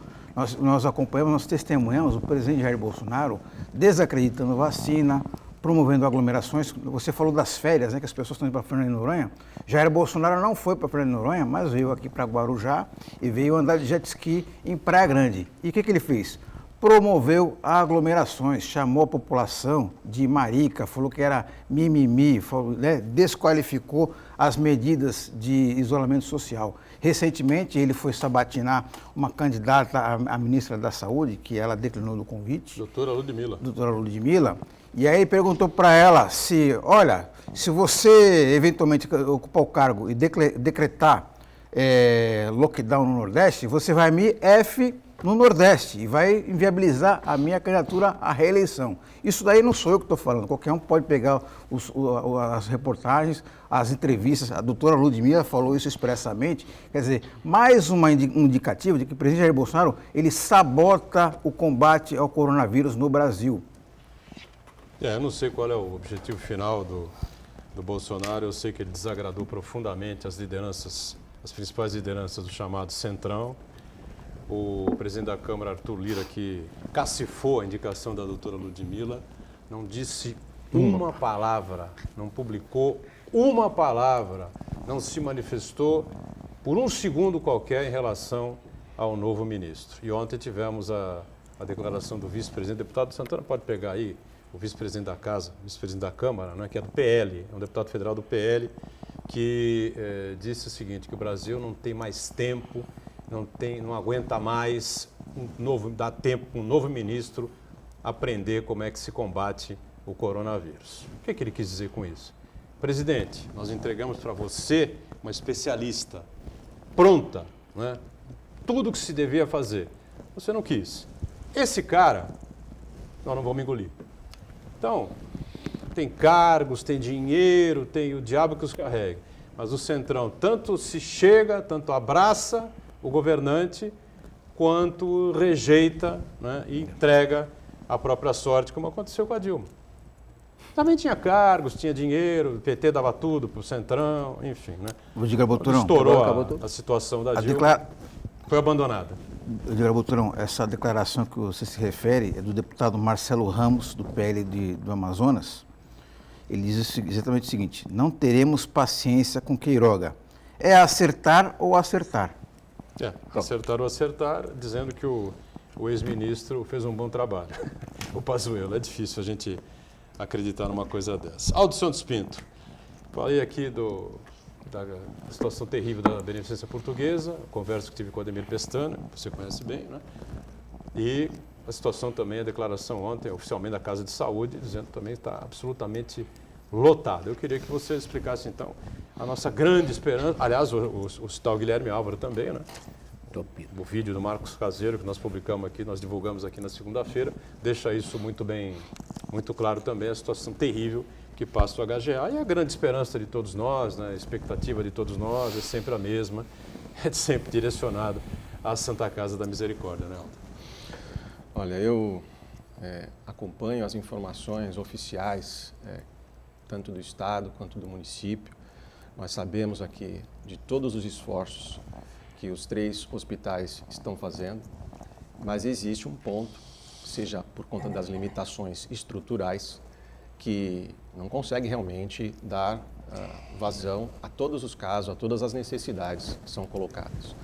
nós acompanhamos, nós testemunhamos o presidente Jair Bolsonaro desacreditando vacina, promovendo aglomerações. Você falou das férias, né, que as pessoas estão indo para Fernando de Noronha. Jair Bolsonaro não foi para Fernando de Noronha, mas veio aqui para Guarujá e veio andar de jet ski em Praia Grande. E o que ele fez? Promoveu aglomerações, chamou a população de marica, falou que era mimimi, desqualificou as medidas de isolamento social. Recentemente, ele foi sabatinar uma candidata à ministra da Saúde, que ela declinou do convite. Doutora Ludmila. E aí perguntou para ela se você eventualmente ocupar o cargo e decretar lockdown no Nordeste, você vai me no Nordeste e vai inviabilizar a minha candidatura à reeleição. Isso daí não sou eu que estou falando, qualquer um pode pegar as reportagens, as entrevistas, a doutora Ludmila falou isso expressamente, quer dizer, mais um indicativo de que o presidente Jair Bolsonaro, ele sabota o combate ao coronavírus no Brasil. Eu não sei qual é o objetivo final do Bolsonaro, eu sei que ele desagradou profundamente as principais lideranças do chamado Centrão. O presidente da Câmara, Arthur Lira, que cacifou a indicação da doutora Ludmila, não disse uma palavra, não publicou uma palavra, não se manifestou por um segundo qualquer em relação ao novo ministro. E ontem tivemos a declaração do vice-presidente, deputado Santana, pode pegar aí, o vice-presidente da Casa, vice-presidente da Câmara, né, que é do PL, é um deputado federal do PL, que disse o seguinte, que o Brasil não tem mais tempo, não aguenta mais dar tempo para um novo ministro aprender como é que se combate o coronavírus. O que ele quis dizer com isso? Presidente, nós entregamos para você uma especialista pronta, né? Tudo o que se devia fazer. Você não quis. Esse cara, nós não vamos engolir. Então, tem cargos, tem dinheiro, tem o diabo que os carrega. Mas o Centrão tanto se chega, tanto abraça o governante, quanto rejeita, né, e entrega a própria sorte, como aconteceu com a Dilma. Também tinha cargos, tinha dinheiro, o PT dava tudo para o Centrão, enfim. Né? Estourou a situação da Dilma, foi abandonada. Edgar Boturão, essa declaração que você se refere é do deputado Marcelo Ramos, do PL do Amazonas. Ele diz exatamente o seguinte: não teremos paciência com Queiroga. É acertar ou acertar? Acertar ou acertar, dizendo que o ex-ministro fez um bom trabalho. O Pazuello, é difícil a gente acreditar numa coisa dessa. Aldo Santos Pinto, falei aqui da situação terrível da Beneficência Portuguesa, conversa que tive com o Ademir Pestana, você conhece bem, né? E a situação também, a declaração ontem, oficialmente da Casa de Saúde, dizendo também que está absolutamente lotado. Eu queria que você explicasse, então, a nossa grande esperança, aliás, o tal Guilherme Álvaro também, né? O vídeo do Marcos Caseiro, que nós publicamos aqui, nós divulgamos aqui na segunda-feira, deixa isso muito claro também, a situação terrível que passa o HGA. E a grande esperança de todos nós, né, a expectativa de todos nós é sempre a mesma, é sempre direcionado à Santa Casa da Misericórdia, né, Aldo? Olha, eu acompanho as informações oficiais, tanto do Estado quanto do município. Nós sabemos aqui de todos os esforços que os 3 hospitais estão fazendo, mas existe um ponto, seja por conta das limitações estruturais, que não consegue realmente dar vazão a todos os casos, a todas as necessidades que são colocadas.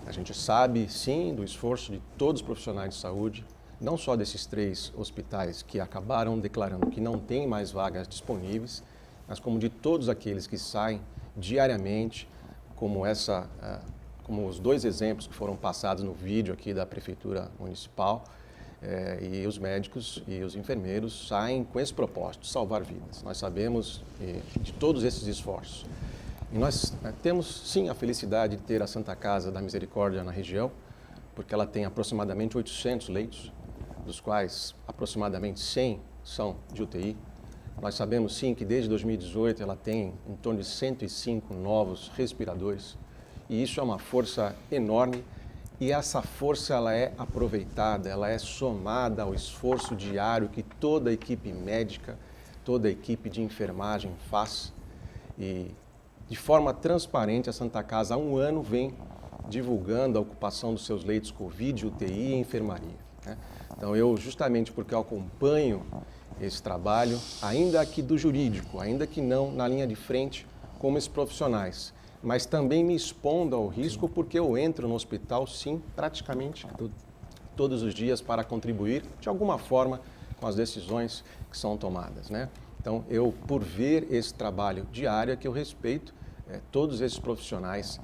A gente sabe, sim, do esforço de todos os profissionais de saúde, não só desses 3 hospitais que acabaram declarando que não tem mais vagas disponíveis, mas como de todos aqueles que saem diariamente, como os 2 exemplos que foram passados no vídeo aqui da Prefeitura Municipal, e os médicos e os enfermeiros saem com esse propósito, salvar vidas. Nós sabemos de todos esses esforços. E nós temos, sim, a felicidade de ter a Santa Casa da Misericórdia na região, porque ela tem aproximadamente 800 leitos, dos quais aproximadamente 100 são de UTI. Nós sabemos, sim, que desde 2018 ela tem em torno de 105 novos respiradores, e isso é uma força enorme. E essa força ela é aproveitada, ela é somada ao esforço diário que toda a equipe médica, toda a equipe de enfermagem faz. E de forma transparente a Santa Casa há 1 ano vem divulgando a ocupação dos seus leitos Covid, UTI e enfermaria, né? Então eu, justamente porque eu acompanho esse trabalho, ainda aqui do jurídico, ainda que não na linha de frente como esses profissionais, mas também me expondo ao risco porque eu entro no hospital, sim, praticamente todos os dias para contribuir, de alguma forma, com as decisões que são tomadas, né? Então, eu, por ver esse trabalho diário, é que eu respeito todos esses profissionais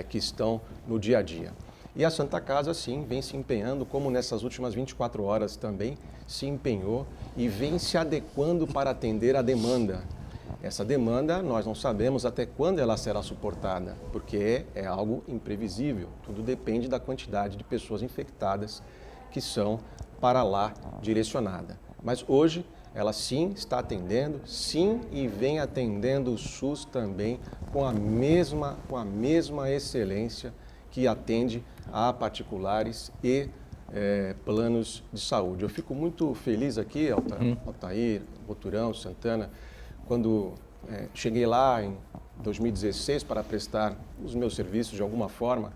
que estão no dia a dia. E a Santa Casa, sim, vem se empenhando, como nessas últimas 24 horas também se empenhou e vem se adequando para atender a demanda. Essa demanda, nós não sabemos até quando ela será suportada, porque é algo imprevisível. Tudo depende da quantidade de pessoas infectadas que são para lá direcionada. Mas hoje, ela sim está atendendo, sim, e vem atendendo o SUS também com a mesma excelência que atende a particulares e planos de saúde. Eu fico muito feliz aqui, Altair, Boturão, Santana, quando cheguei lá em 2016 para prestar os meus serviços de alguma forma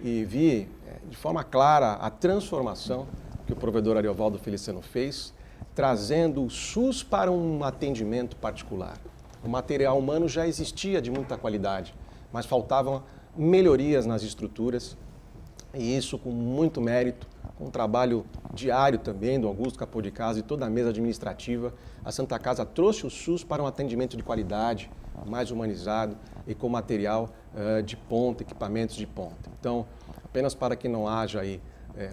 e vi de forma clara a transformação que o provedor Ariovaldo Feliciano fez, trazendo o SUS para um atendimento particular. O material humano já existia de muita qualidade, mas faltavam melhorias nas estruturas, e isso com muito mérito, com um trabalho diário também do Augusto Capô de Casa e toda a mesa administrativa, a Santa Casa trouxe o SUS para um atendimento de qualidade, mais humanizado e com material de ponta, equipamentos de ponta. Então, apenas para que não haja aí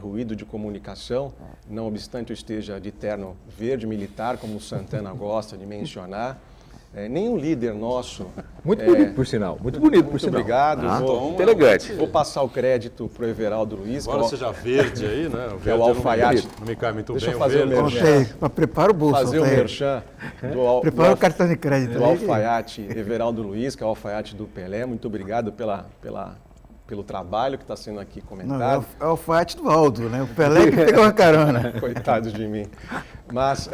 ruído de comunicação, não obstante eu esteja de terno verde militar, como o Santana gosta de mencionar, nenhum líder nosso... Muito bonito, por sinal. Muito bonito, por muito sinal. obrigado. Muito elegante. Vou passar o crédito para o Everaldo Luiz. Agora seja verde aí, né? Que é o alfaiate. Não me cai muito Deixa bem eu fazer o merchan. Prepara o bolso. Fazer o merchan. Prepara o cartão de crédito. Do alfaiate Everaldo Luiz, que é o alfaiate do Pelé. Muito obrigado pelo trabalho que está sendo aqui comentado. Não, é o alfaiate do Aldo, né? O Pelé que pegou uma carona. Coitado de mim. Mas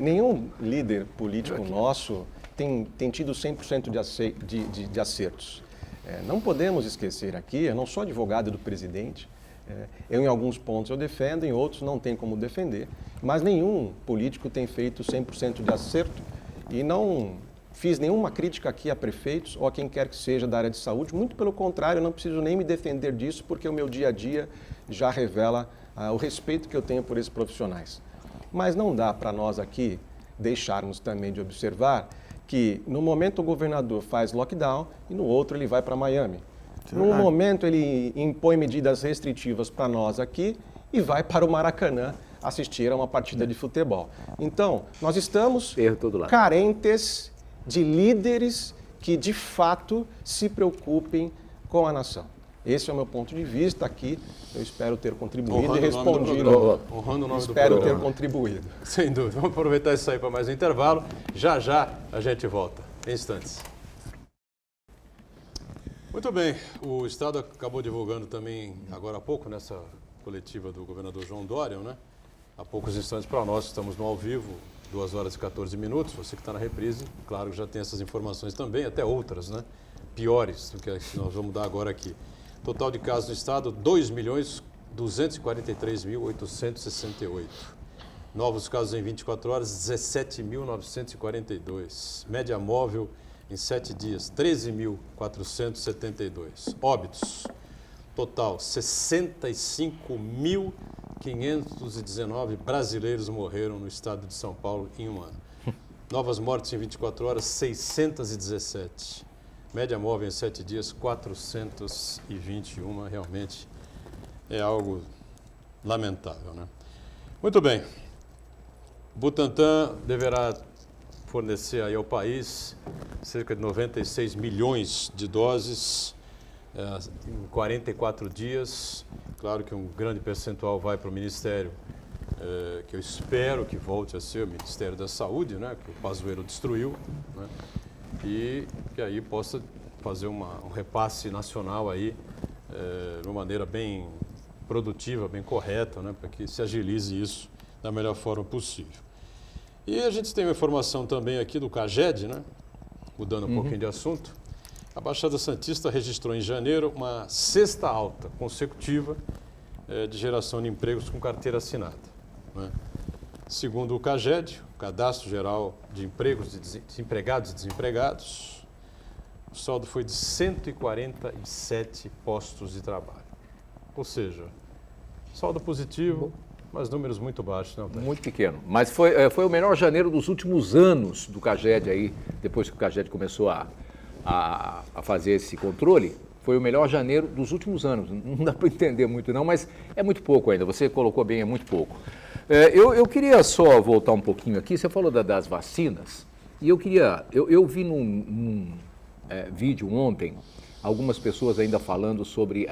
nenhum líder político nosso tem tido 100% de acertos. Não podemos esquecer aqui, eu não sou advogado do presidente, eu em alguns pontos eu defendo, em outros não tem como defender, mas nenhum político tem feito 100% de acerto e não fiz nenhuma crítica aqui a prefeitos ou a quem quer que seja da área de saúde, muito pelo contrário, eu não preciso nem me defender disso, porque o meu dia a dia já revela o respeito que eu tenho por esses profissionais. Mas não dá para nós aqui deixarmos também de observar que no momento o governador faz lockdown e no outro ele vai para Miami. No momento ele impõe medidas restritivas para nós aqui e vai para o Maracanã assistir a uma partida de futebol. Então, nós estamos carentes de líderes que de fato se preocupem com a nação. Esse é o meu ponto de vista aqui. Eu espero ter contribuído e respondido. Honrando o nome do programa. Espero ter contribuído. Sem dúvida. Vamos aproveitar isso aí para mais um intervalo. Já já a gente volta. Em instantes. Muito bem. O Estado acabou divulgando também, agora há pouco, nessa coletiva do governador João Dória, né? Há poucos instantes para nós, estamos no ao vivo, 2 horas e 14 minutos. Você que está na reprise, claro que já tem essas informações também, até outras, né? Piores do que nós vamos dar agora aqui. Total de casos no estado, 2.243.868. Novos casos em 24 horas, 17.942. Média móvel em 7 dias, 13.472. Óbitos, total, 65.519 brasileiros morreram no estado de São Paulo em um ano. Novas mortes em 24 horas, 617. Média móvel em 7 dias, 421, realmente é algo lamentável, né? Muito bem. Butantan deverá fornecer aí ao país cerca de 96 milhões de doses em 44 dias. Claro que um grande percentual vai para o Ministério, que eu espero que volte a ser o Ministério da Saúde, né? Que o Pazuello destruiu, né? E que aí possa fazer um repasse nacional aí de uma maneira bem produtiva, bem correta, né, para que se agilize isso da melhor forma possível. E a gente tem uma informação também aqui do CAGED, né, mudando um pouquinho de assunto. A Baixada Santista registrou em janeiro uma 6ª alta consecutiva de geração de empregos com carteira assinada, né. Segundo o CAGED, o Cadastro Geral de Empregos de Desempregados e Desempregados, o saldo foi de 147 postos de trabalho. Ou seja, saldo positivo, mas números muito baixos, não? Muito pequeno. Mas foi o menor janeiro dos últimos anos do CAGED aí, depois que o CAGED começou a fazer esse controle. Foi o melhor janeiro dos últimos anos. Não dá para entender muito não, mas é muito pouco ainda. Você colocou bem, é muito pouco. Eu queria só voltar um pouquinho aqui. Você falou das vacinas e eu vi num vídeo ontem algumas pessoas ainda falando sobre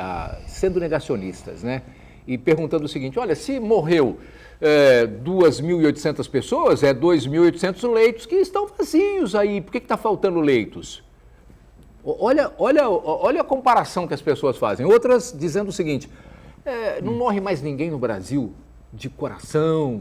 sendo negacionistas, né? E perguntando o seguinte: olha, se morreu 2.800 pessoas, 2.800 leitos que estão vazios aí. Por que está faltando leitos? Olha a comparação que as pessoas fazem. Outras dizendo o seguinte: não morre mais ninguém no Brasil de coração,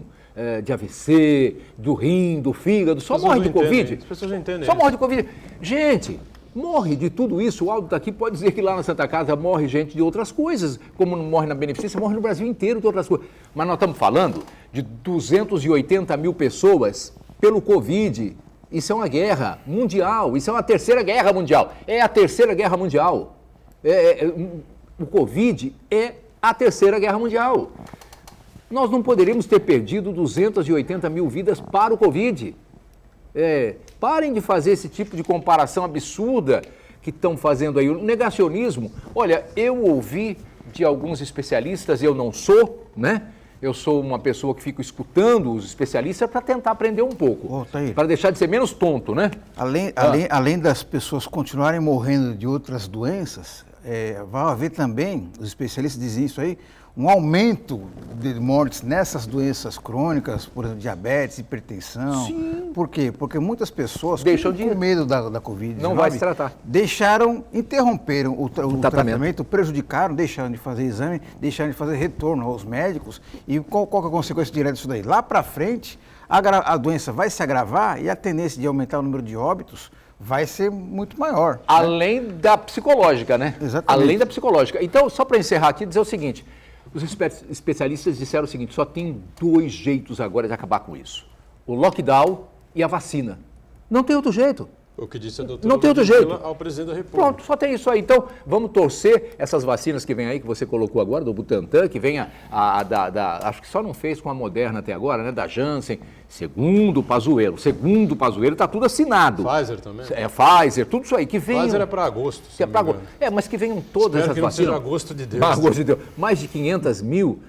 de AVC, do rim, do fígado, só morre de Covid. As pessoas não entendem. Só morre de Covid. Gente, morre de tudo isso. O Aldo daqui pode dizer que lá na Santa Casa morre gente de outras coisas, como não morre na Beneficência, morre no Brasil inteiro de outras coisas. Mas nós estamos falando de 280 mil pessoas pelo Covid. Isso é uma guerra mundial, isso é uma 3ª guerra mundial. É a 3ª guerra mundial. O Covid é a Terceira Guerra Mundial. Nós não poderíamos ter perdido 280 mil vidas para o Covid. Parem de fazer esse tipo de comparação absurda que estão fazendo aí. O negacionismo, olha, eu ouvi de alguns especialistas, eu não sou, né? Eu sou uma pessoa que fico escutando os especialistas para tentar aprender um pouco, para deixar de ser menos tonto, né? Além das pessoas continuarem morrendo de outras doenças, vai haver também, os especialistas dizem isso aí, um aumento de mortes nessas doenças crônicas, por exemplo, diabetes, hipertensão. Sim. Por quê? Porque muitas pessoas, deixam com medo da Covid-19, não vai se tratar. Interromperam o tratamento, prejudicaram, deixaram de fazer exame, deixaram de fazer retorno aos médicos. E qual que é a consequência direta disso daí? Lá para frente, a doença vai se agravar e a tendência de aumentar o número de óbitos vai ser muito maior. Além da psicológica, né? Exatamente. Além da psicológica. Então, só para encerrar aqui, dizer o seguinte, os especialistas disseram o seguinte, só tem 2 jeitos agora de acabar com isso. O lockdown e a vacina. Não tem outro jeito. O que disse a doutora não tem outro jeito. Ao presidente da República. Pronto, só tem isso aí. Então, vamos torcer essas vacinas que vem aí, que você colocou agora, do Butantan, que vem acho que só não fez com a Moderna até agora, né? Da Janssen, segundo o Pazuello, está tudo assinado. Pfizer também? Pfizer, tudo isso aí. Que vem. Pfizer é para agosto. Mas que venham todas essas vacinas. Espero que não seja agosto de Deus. Agosto de Deus. Mais de 500 mil.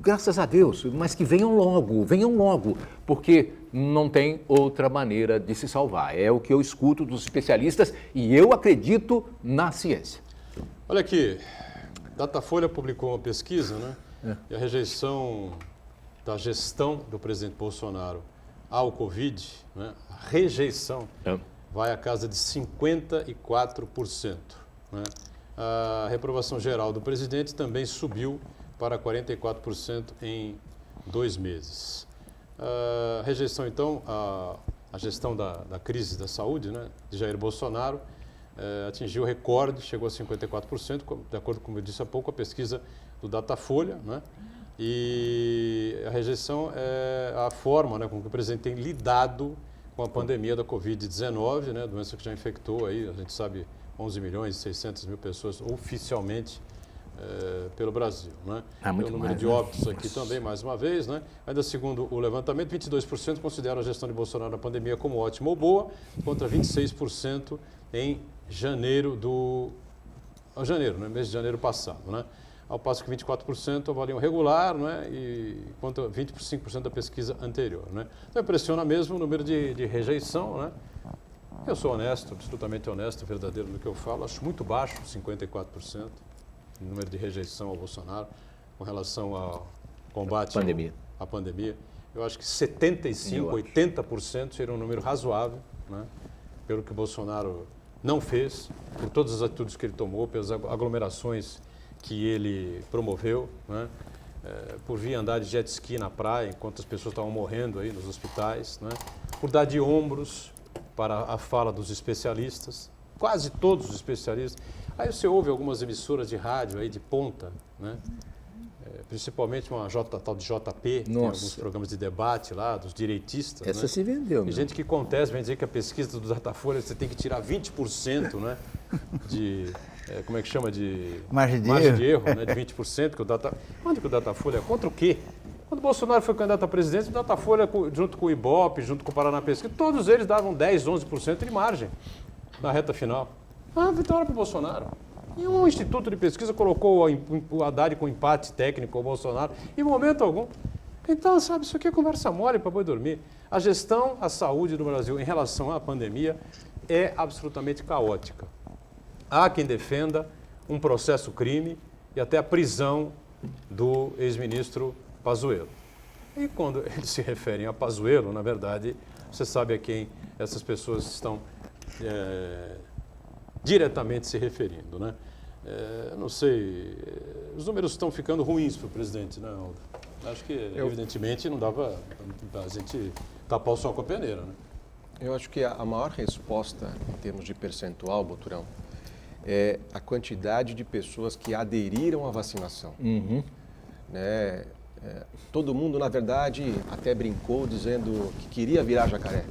Graças a Deus, mas que venham logo, porque não tem outra maneira de se salvar. É o que eu escuto dos especialistas e eu acredito na ciência. Olha aqui, Datafolha publicou uma pesquisa, né? E a rejeição da gestão do presidente Bolsonaro ao Covid, né? A rejeição vai à casa de 54%. Né? A reprovação geral do presidente também subiu para 44% em 2 meses. A rejeição, então, a gestão da crise da saúde, né, de Jair Bolsonaro atingiu o recorde, chegou a 54%, de acordo com, como eu disse há pouco, a pesquisa do Datafolha, né, e a rejeição é a forma, né, com que o presidente tem lidado com a pandemia da Covid-19, né, doença que já infectou, aí, a gente sabe, 11 milhões e 600 mil pessoas oficialmente pelo Brasil. Né? O número de óbitos aqui também, mais uma vez. Né? Ainda segundo o levantamento, 22% consideram a gestão de Bolsonaro na pandemia como ótima ou boa, contra 26% em janeiro, né? Mês de janeiro passado. Né? Ao passo que 24% avaliam regular, né? E contra 25% da pesquisa anterior. Né? Então impressiona mesmo o número de rejeição. Né? Eu sou honesto, absolutamente honesto, verdadeiro no que eu falo, acho muito baixo, 54%. O número de rejeição ao Bolsonaro com relação ao combate à pandemia. Eu acho que 75%, 80% seria um número razoável, né? Pelo que o Bolsonaro não fez, por todas as atitudes que ele tomou, pelas aglomerações que ele promoveu, né? Por vir andar de jet ski na praia enquanto as pessoas estavam morrendo aí nos hospitais, né? Por dar de ombros para a fala dos especialistas, quase todos os especialistas. Aí você ouve algumas emissoras de rádio aí de ponta, né? Principalmente uma tal de JP, tem alguns programas de debate lá, dos direitistas. Essa né? se vendeu. Tem gente que contesta, vem dizer que a pesquisa do Datafolha você tem que tirar 20%, né? De, como é que chama? De margem de erro, né? De 20%. Onde que o Datafolha é? Contra o quê? Quando o Bolsonaro foi candidato à presidência, o Datafolha, junto com o Ibope, junto com o Paraná Pesquisa, todos eles davam 10%, 11% de margem na reta final. Vitória para o Bolsonaro. E um instituto de pesquisa colocou o Haddad com empate técnico ao Bolsonaro, em momento algum. Então, sabe, isso aqui é conversa mole para boi dormir. A gestão, a saúde do Brasil em relação à pandemia é absolutamente caótica. Há quem defenda um processo crime e até a prisão do ex-ministro Pazuello. E quando eles se referem a Pazuello, na verdade, você sabe a quem essas pessoas estão diretamente se referindo, né? Não sei, os números estão ficando ruins para o presidente, né, Aldo? Acho que, evidentemente, não dava a gente tapar o sol com a peneira, né? Eu acho que a maior resposta, em termos de percentual, Boturão, é a quantidade de pessoas que aderiram à vacinação. Né? Todo mundo, na verdade, até brincou dizendo que queria virar jacaré.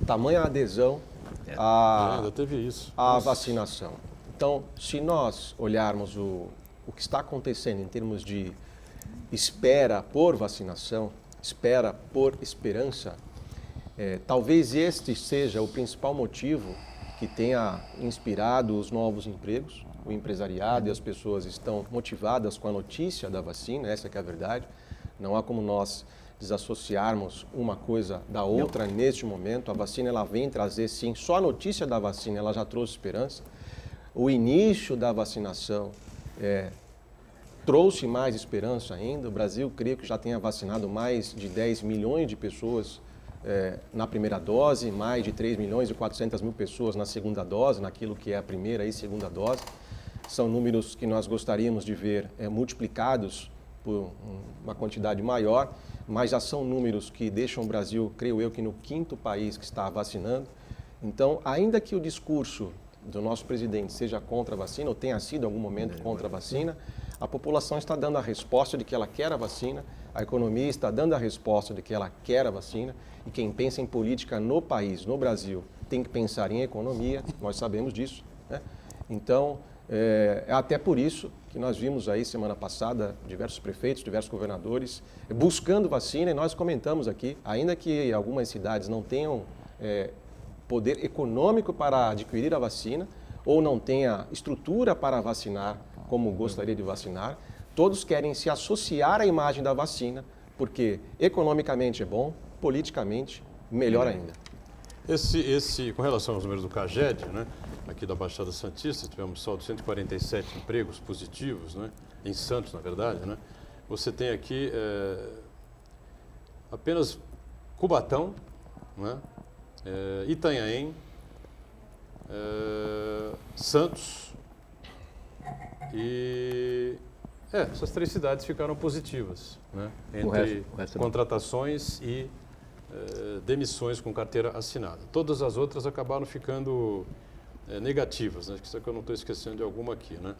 Tamanha adesão ainda teve isso. à vacinação. Então, se nós olharmos o que está acontecendo em termos de espera por vacinação, espera por esperança, talvez este seja o principal motivo que tenha inspirado os novos empregos. O empresariado e as pessoas estão motivadas com a notícia da vacina, essa que é a verdade. Não há como nós desassociarmos uma coisa da outra neste momento. A vacina ela vem trazer, sim, só a notícia da vacina ela já trouxe esperança. O início da vacinação trouxe mais esperança ainda. O Brasil, creio que já tenha vacinado mais de 10 milhões de pessoas na primeira dose, mais de 3 milhões e 400 mil pessoas na segunda dose, naquilo que é a primeira e segunda dose. São números que nós gostaríamos de ver multiplicados por uma quantidade maior, mas já são números que deixam o Brasil, creio eu, que no 5º país que está vacinando. Então, ainda que o discurso do nosso presidente seja contra a vacina, ou tenha sido em algum momento contra a vacina, a população está dando a resposta de que ela quer a vacina, a economia está dando a resposta de que ela quer a vacina, e quem pensa em política no país, no Brasil, tem que pensar em economia, nós sabemos disso, né? Então, é até por isso que nós vimos aí semana passada diversos prefeitos, diversos governadores buscando vacina, e nós comentamos aqui, ainda que algumas cidades não tenham poder econômico para adquirir a vacina ou não tenha estrutura para vacinar como gostaria de vacinar, todos querem se associar à imagem da vacina, porque economicamente é bom, politicamente melhor ainda. Com relação aos números do CAGED, né, aqui da Baixada Santista, tivemos saldo de 147 empregos positivos, né, em Santos, na verdade, né. Você tem aqui apenas Cubatão, né, Itanhaém, Santos e essas 3 cidades ficaram positivas, né, entre o resto contratações e demissões com carteira assinada. Todas as outras acabaram ficando negativas, né? Isso é que eu não estou esquecendo de alguma aqui, né?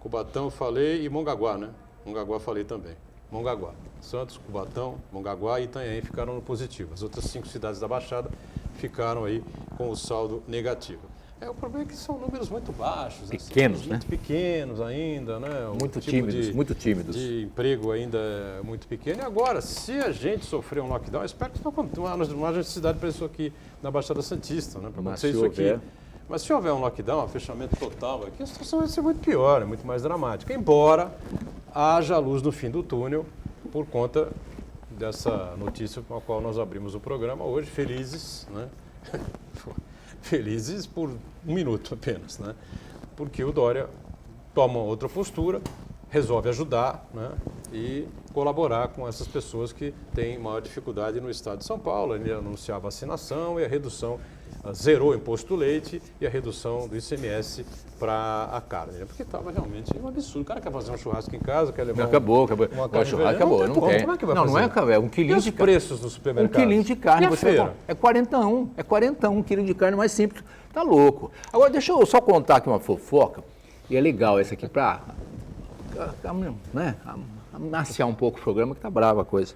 Cubatão falei e Mongaguá, né? Mongaguá falei também. Mongaguá, Santos, Cubatão, Mongaguá e Itanhaém ficaram no positivo. As outras 5 cidades da Baixada ficaram aí com o saldo negativo. O problema é que são números muito baixos. Pequenos, assim, né? Muito pequenos ainda, né? Muito tímidos, muito tímidos. De emprego ainda é muito pequeno. E agora, se a gente sofrer um lockdown, eu espero que não haja necessidade para isso aqui na Baixada Santista, né? Para acontecer isso aqui. Mas se houver um lockdown, um fechamento total aqui, a situação vai ser muito pior, é muito mais dramática. Embora haja luz no fim do túnel por conta dessa notícia com a qual nós abrimos o programa hoje, felizes, né? Felizes por 1 minuto apenas, né? Porque o Dória toma outra postura, resolve ajudar, né? E colaborar com essas pessoas que têm maior dificuldade no estado de São Paulo. Ele anunciar a vacinação e a redução, zerou o imposto do leite e a redução do ICMS para a carne, né? Porque estava realmente um absurdo. O cara quer fazer um churrasco em casa, quer levar acabou. uma carne churrasco acabou, não tem. Como é que vai fazer? Não é um quilinho de carne. Preços no supermercado? Um quilinho de carne. E a feira? É 41, um quilo de carne mais simples. Tá louco. Agora, deixa eu só contar aqui uma fofoca, e é legal essa aqui para amaciar um pouco o programa, que tá brava a coisa.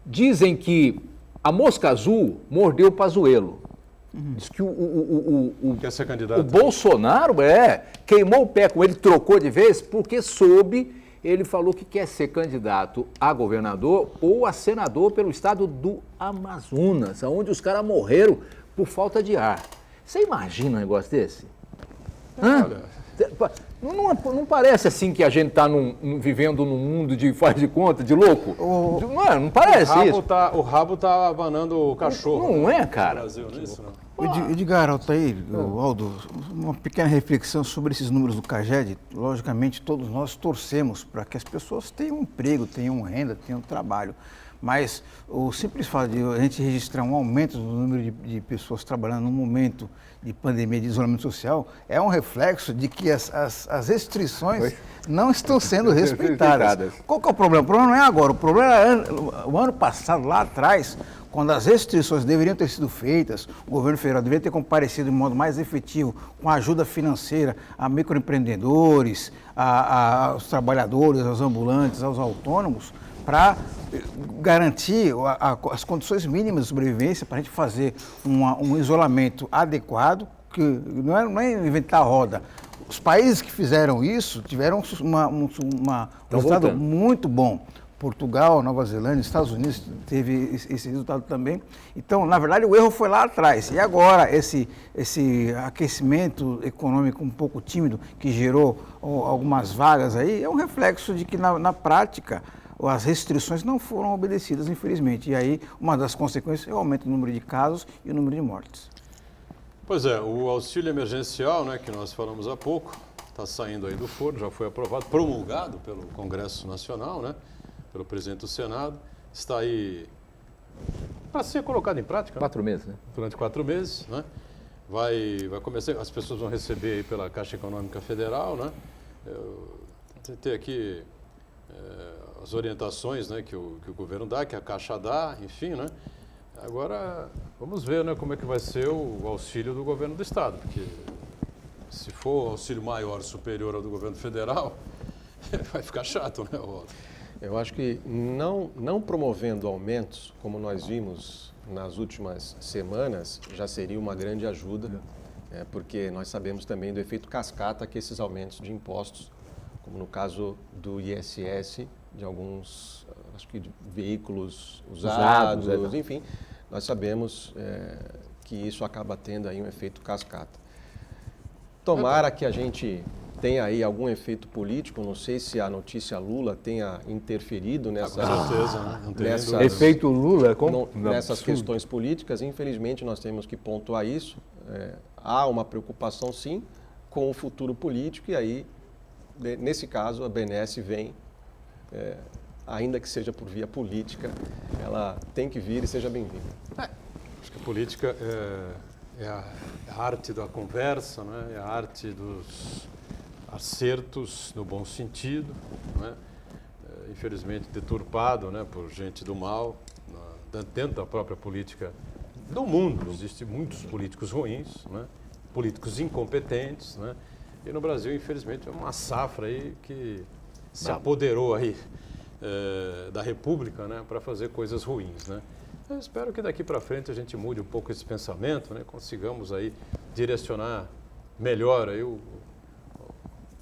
Dizem que a mosca azul mordeu o Pazuello. Diz que quer ser candidato. O Bolsonaro queimou o pé com ele, trocou de vez, porque ele falou que quer ser candidato a governador ou a senador pelo estado do Amazonas, onde os caras morreram por falta de ar. Você imagina um negócio desse? Não parece assim que a gente está vivendo num mundo de faz de conta, de louco? Não parece isso. O rabo tá abanando o cachorro. Não é, cara? Brasil, não é isso, não? Edgar, Altair, Aldo, uma pequena reflexão sobre esses números do CAGED. Logicamente, todos nós torcemos para que as pessoas tenham emprego, tenham renda, tenham trabalho. Mas o simples fato de a gente registrar um aumento no número de pessoas trabalhando num momento de pandemia, de isolamento social, é um reflexo de que as restrições não estão sendo respeitadas. Qual que é o problema? O problema não é agora, o problema é o ano passado, lá atrás, quando as restrições deveriam ter sido feitas, o governo federal deveria ter comparecido de modo mais efetivo com a ajuda financeira a microempreendedores, aos trabalhadores, aos ambulantes, aos autônomos, para garantir as condições mínimas de sobrevivência, para a gente fazer um isolamento adequado, que não é inventar a roda. Os países que fizeram isso tiveram um resultado muito bom. Portugal, Nova Zelândia, Estados Unidos teve esse resultado também. Então, na verdade, o erro foi lá atrás. E agora, esse aquecimento econômico um pouco tímido, que gerou algumas vagas aí, é um reflexo de que, na prática, as restrições não foram obedecidas, infelizmente. E aí, uma das consequências é o aumento do número de casos e o número de mortes. Pois é, o auxílio emergencial, né, que nós falamos há pouco, está saindo aí do forno, já foi aprovado, promulgado pelo Congresso Nacional, né, pelo presidente do Senado, está aí para ser colocado em prática. 4 meses, né? Durante 4 meses, né? Vai começar, as pessoas vão receber aí pela Caixa Econômica Federal, né? Eu tentei aqui as orientações, né, que o governo dá, que a Caixa dá, enfim, né? Agora, vamos ver, né, como é que vai ser o auxílio do governo do Estado, porque se for auxílio maior, superior ao do governo federal, vai ficar chato, né, Walter? Eu acho que não promovendo aumentos, como nós vimos nas últimas semanas, já seria uma grande ajuda, porque nós sabemos também do efeito cascata que esses aumentos de impostos, como no caso do ISS, de alguns, acho que de veículos usados, enfim, nós sabemos que isso acaba tendo aí um efeito cascata. Tomara que a gente tenha aí algum efeito político, não sei se a notícia Lula tenha interferido nessa... Com certeza, né? Não tem nessas, dúvida. Efeito Lula? Nessas questões políticas, infelizmente nós temos que pontuar isso. Há uma preocupação, sim, com o futuro político e aí, nesse caso, a BNS vem, ainda que seja por via política, ela tem que vir e seja bem-vinda. Acho que a política é a arte da conversa, né? É a arte dos acertos no bom sentido, né? Infelizmente deturpado, né, por gente do mal, dentro da própria política do mundo. Existem muitos políticos ruins, né? Políticos incompetentes, né? E no Brasil, infelizmente, é uma safra aí que se apoderou aí da República, né, para fazer coisas ruins, né? Eu espero que daqui para frente a gente mude um pouco esse pensamento, né? Consigamos aí direcionar melhor aí o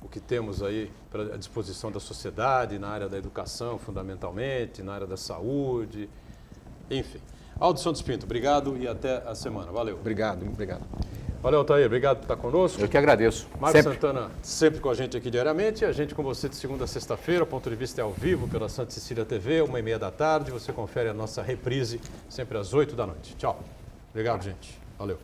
que temos aí à disposição da sociedade, na área da educação, fundamentalmente, na área da saúde, enfim. Aldo Santos Pinto, obrigado e até a semana. Valeu. Obrigado. Valeu, Altair. Obrigado por estar conosco. Eu que agradeço. Marcos Santana, sempre com a gente aqui diariamente. E a gente com você de segunda a sexta-feira. O Ponto de Vista é ao vivo pela Santa Cecília TV, 1h30 da tarde. Você confere a nossa reprise sempre às 8 da noite. Tchau. Obrigado, gente. Valeu.